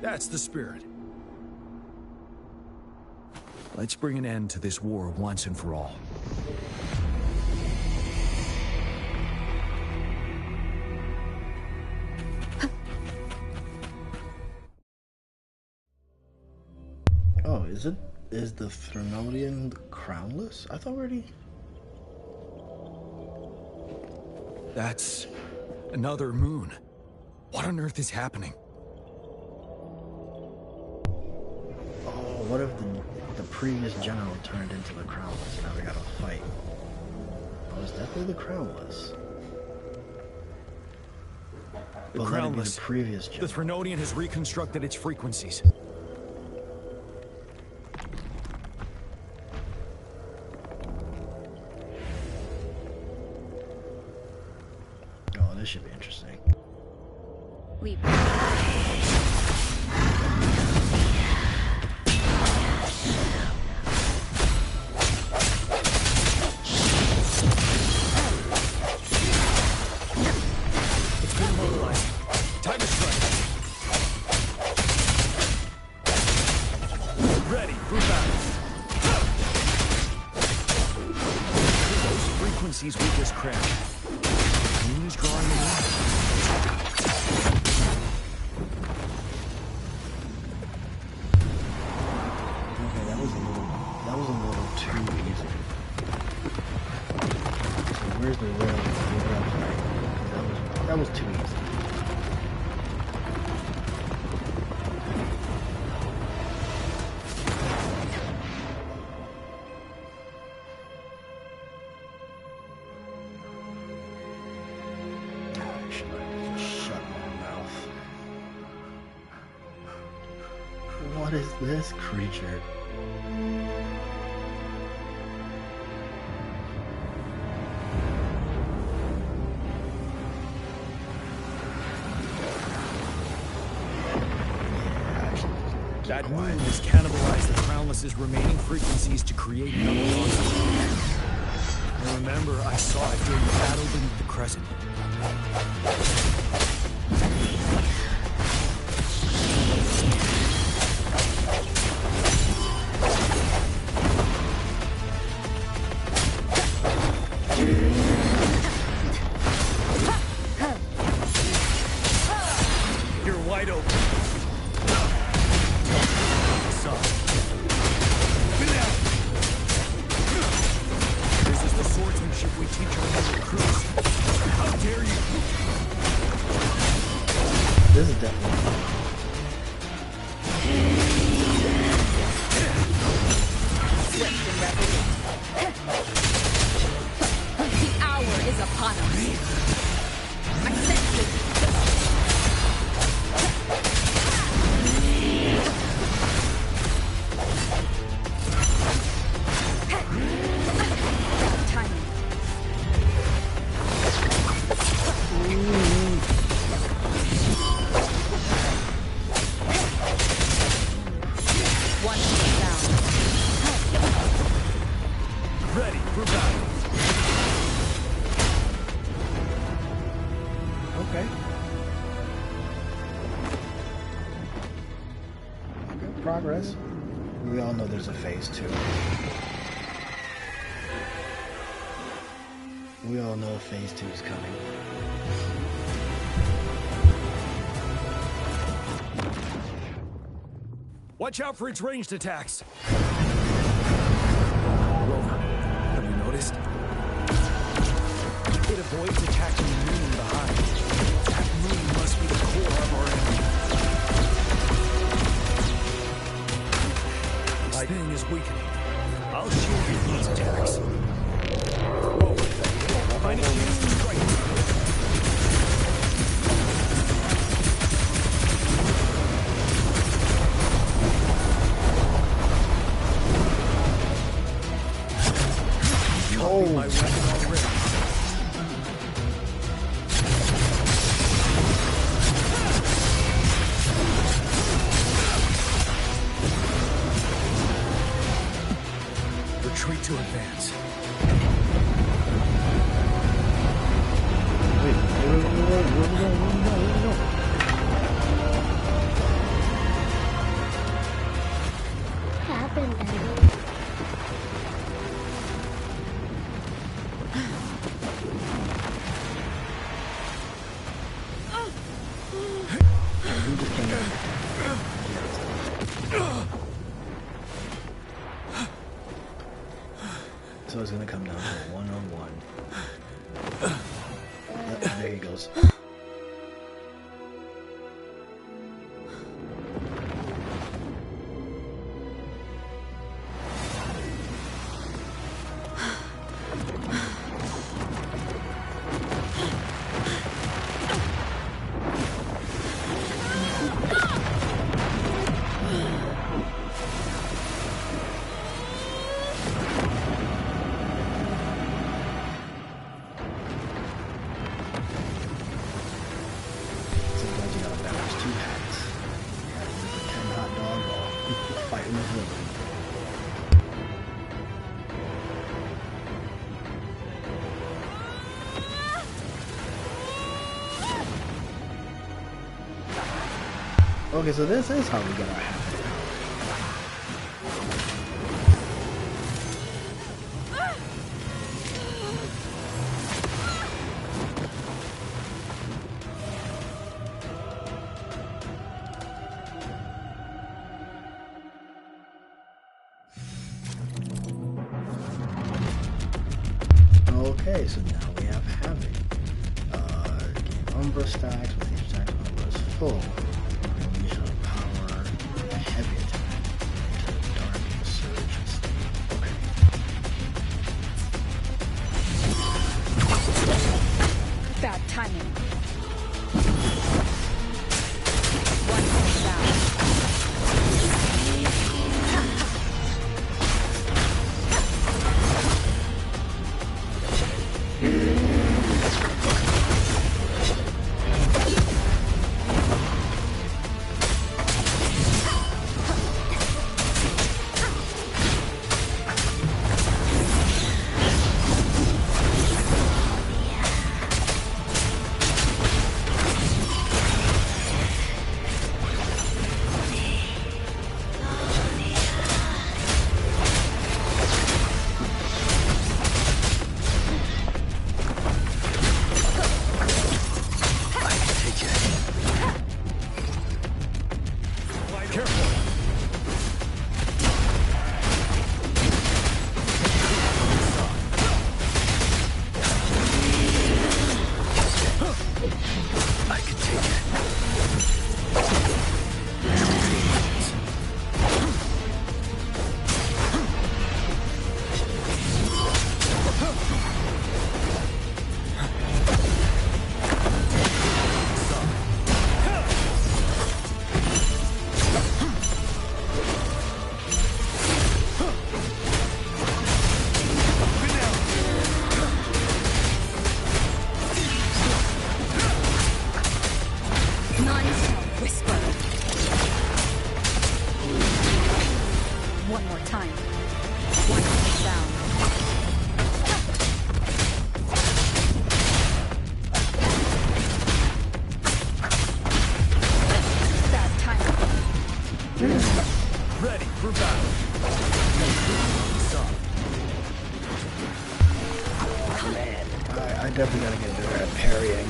That's the spirit. Let's bring an end to this war once and for all. Oh, is the Threnodian crownless? I thought already. That's another moon. What on earth is happening? Oh, what if the previous general turned into the crownless and now we gotta fight? Oh, it's definitely the crownless. The But crownless. the previous general. The Threnodian has reconstructed its frequencies. Oh, this should be interesting. Leap. It's been mobilized. Time to strike. Ready for battle. Those frequencies we just cracked. The moon is drawing in. Okay, that was a little too easy. So where's the rail fight? That was too easy. I should have just shut my mouth. What is this creature? That moon has cannibalized the Crownless's remaining frequencies to create another monster. I remember I saw it during the battle beneath the Crescent. You're wide open. This is the swordsmanship we teach our new recruits. How dare you? This is definitely. The hour is upon us. I sense it. Timing. One down. Ready for battle. Okay. Good progress. We all know there's a phase 2. We all know phase 2 is coming. Watch out for its ranged attacks. Rover, have you noticed? It avoids attacking the moon behind. That moon must be the core of our enemy. This thing is weakening. I'll shield you from its attacks. Rover, find a chance to strike it. Oh, my weapon already. Retreat to advance. Wait, where we go? What happened then? Who just came in? So it's gonna come down to a one-on-one. There he goes. Sometimes you gotta balance two hats. You gotta pretend hot dog while fighting the villain. Okay, so this is how we get our hat. Okay, so now we have Havoc. Gain Umbra stacks with each stack Umbra is full. Unleash our power, a heavy attack, into dark surge. Okay. Bad timing. One down. for battle. Man, I definitely gotta get better at parrying.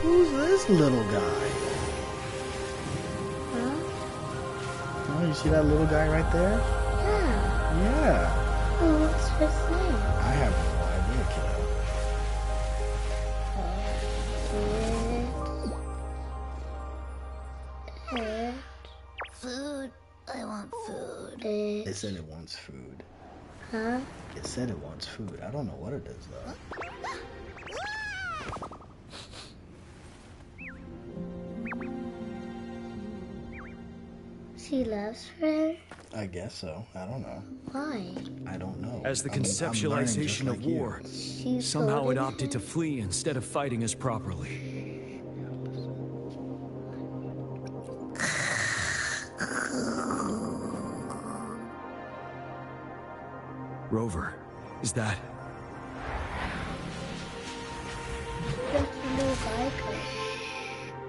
Who's this little guy? Huh? Oh, you see that little guy right there? Yeah. Yeah. Oh, what's his name? I have no idea, kiddo. Food. I want food. It said it wants food. Huh? It said it wants food. I don't know what it is, though. She loves her? I guess so. I don't know. Why? I don't know. As the I'm conceptualization learning of war, somehow it opted to flee instead of fighting us properly. Rover, is that...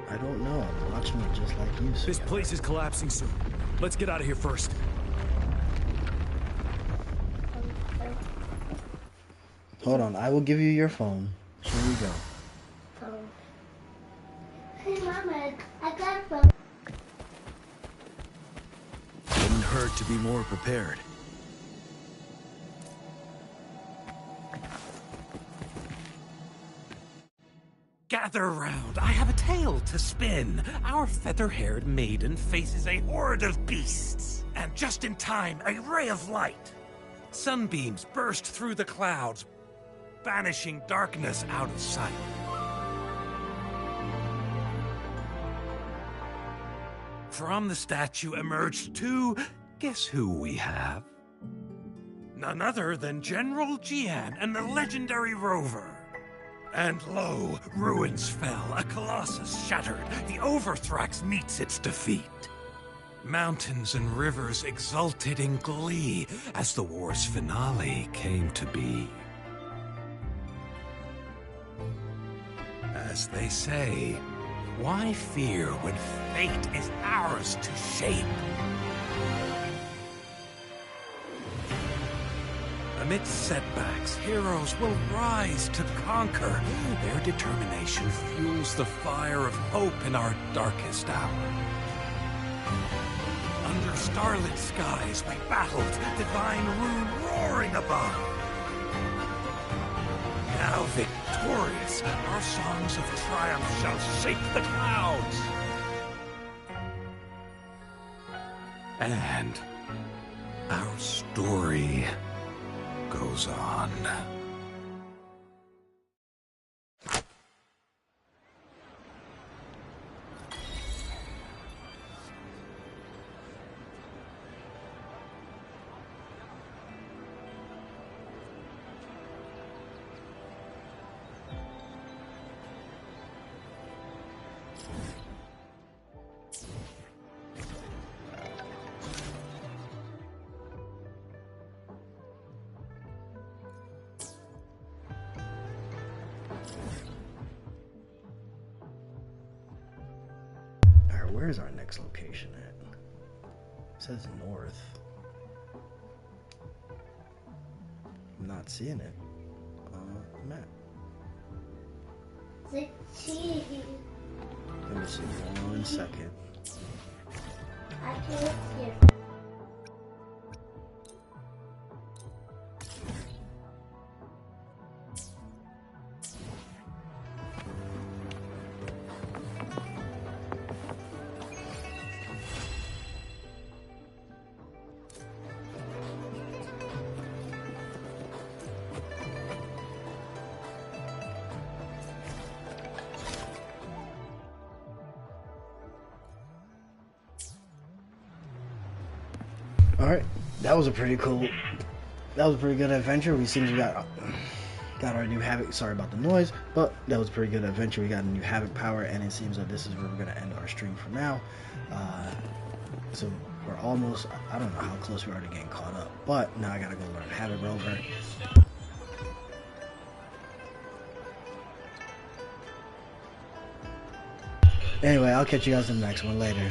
I don't know. I'm watching it just like you. This place is collapsing soon. Let's get out of here first. Hold on. I will give you your phone. Here we go. Hey, Mama, I got a phone. Wouldn't hurt to be more prepared. Gather round, I have a tale to spin. Our feather-haired maiden faces a horde of beasts. And just in time, a ray of light. Sunbeams burst through the clouds, banishing darkness out of sight. From the statue emerged two... Guess who we have? None other than General Jian and the legendary Rover. And lo, ruins fell, a colossus shattered. The Overthrax meets its defeat. Mountains and rivers exulted in glee as the war's finale came to be. As they say, why fear when fate is ours to shape? Amidst setbacks, heroes will rise to conquer. Their determination fuels the fire of hope in our darkest hour. Under starlit skies, we battled, divine rune roaring above. Now victorious, our songs of triumph shall shake the clouds. And our story goes on. Where's our next location at? It says north. not seeing it on the map. The TV. Let me see 1 second. I can't see it. Alright, that was a pretty good adventure. We seem to got our new Havoc. Sorry about the noise, but that was a pretty good adventure. We got a new Havoc power, and it seems like this is where we're going to end our stream for now. So we're almost, I don't know how close we are to getting caught up, but now I got to go learn Havoc Rover. Anyway, I'll catch you guys in the next one later.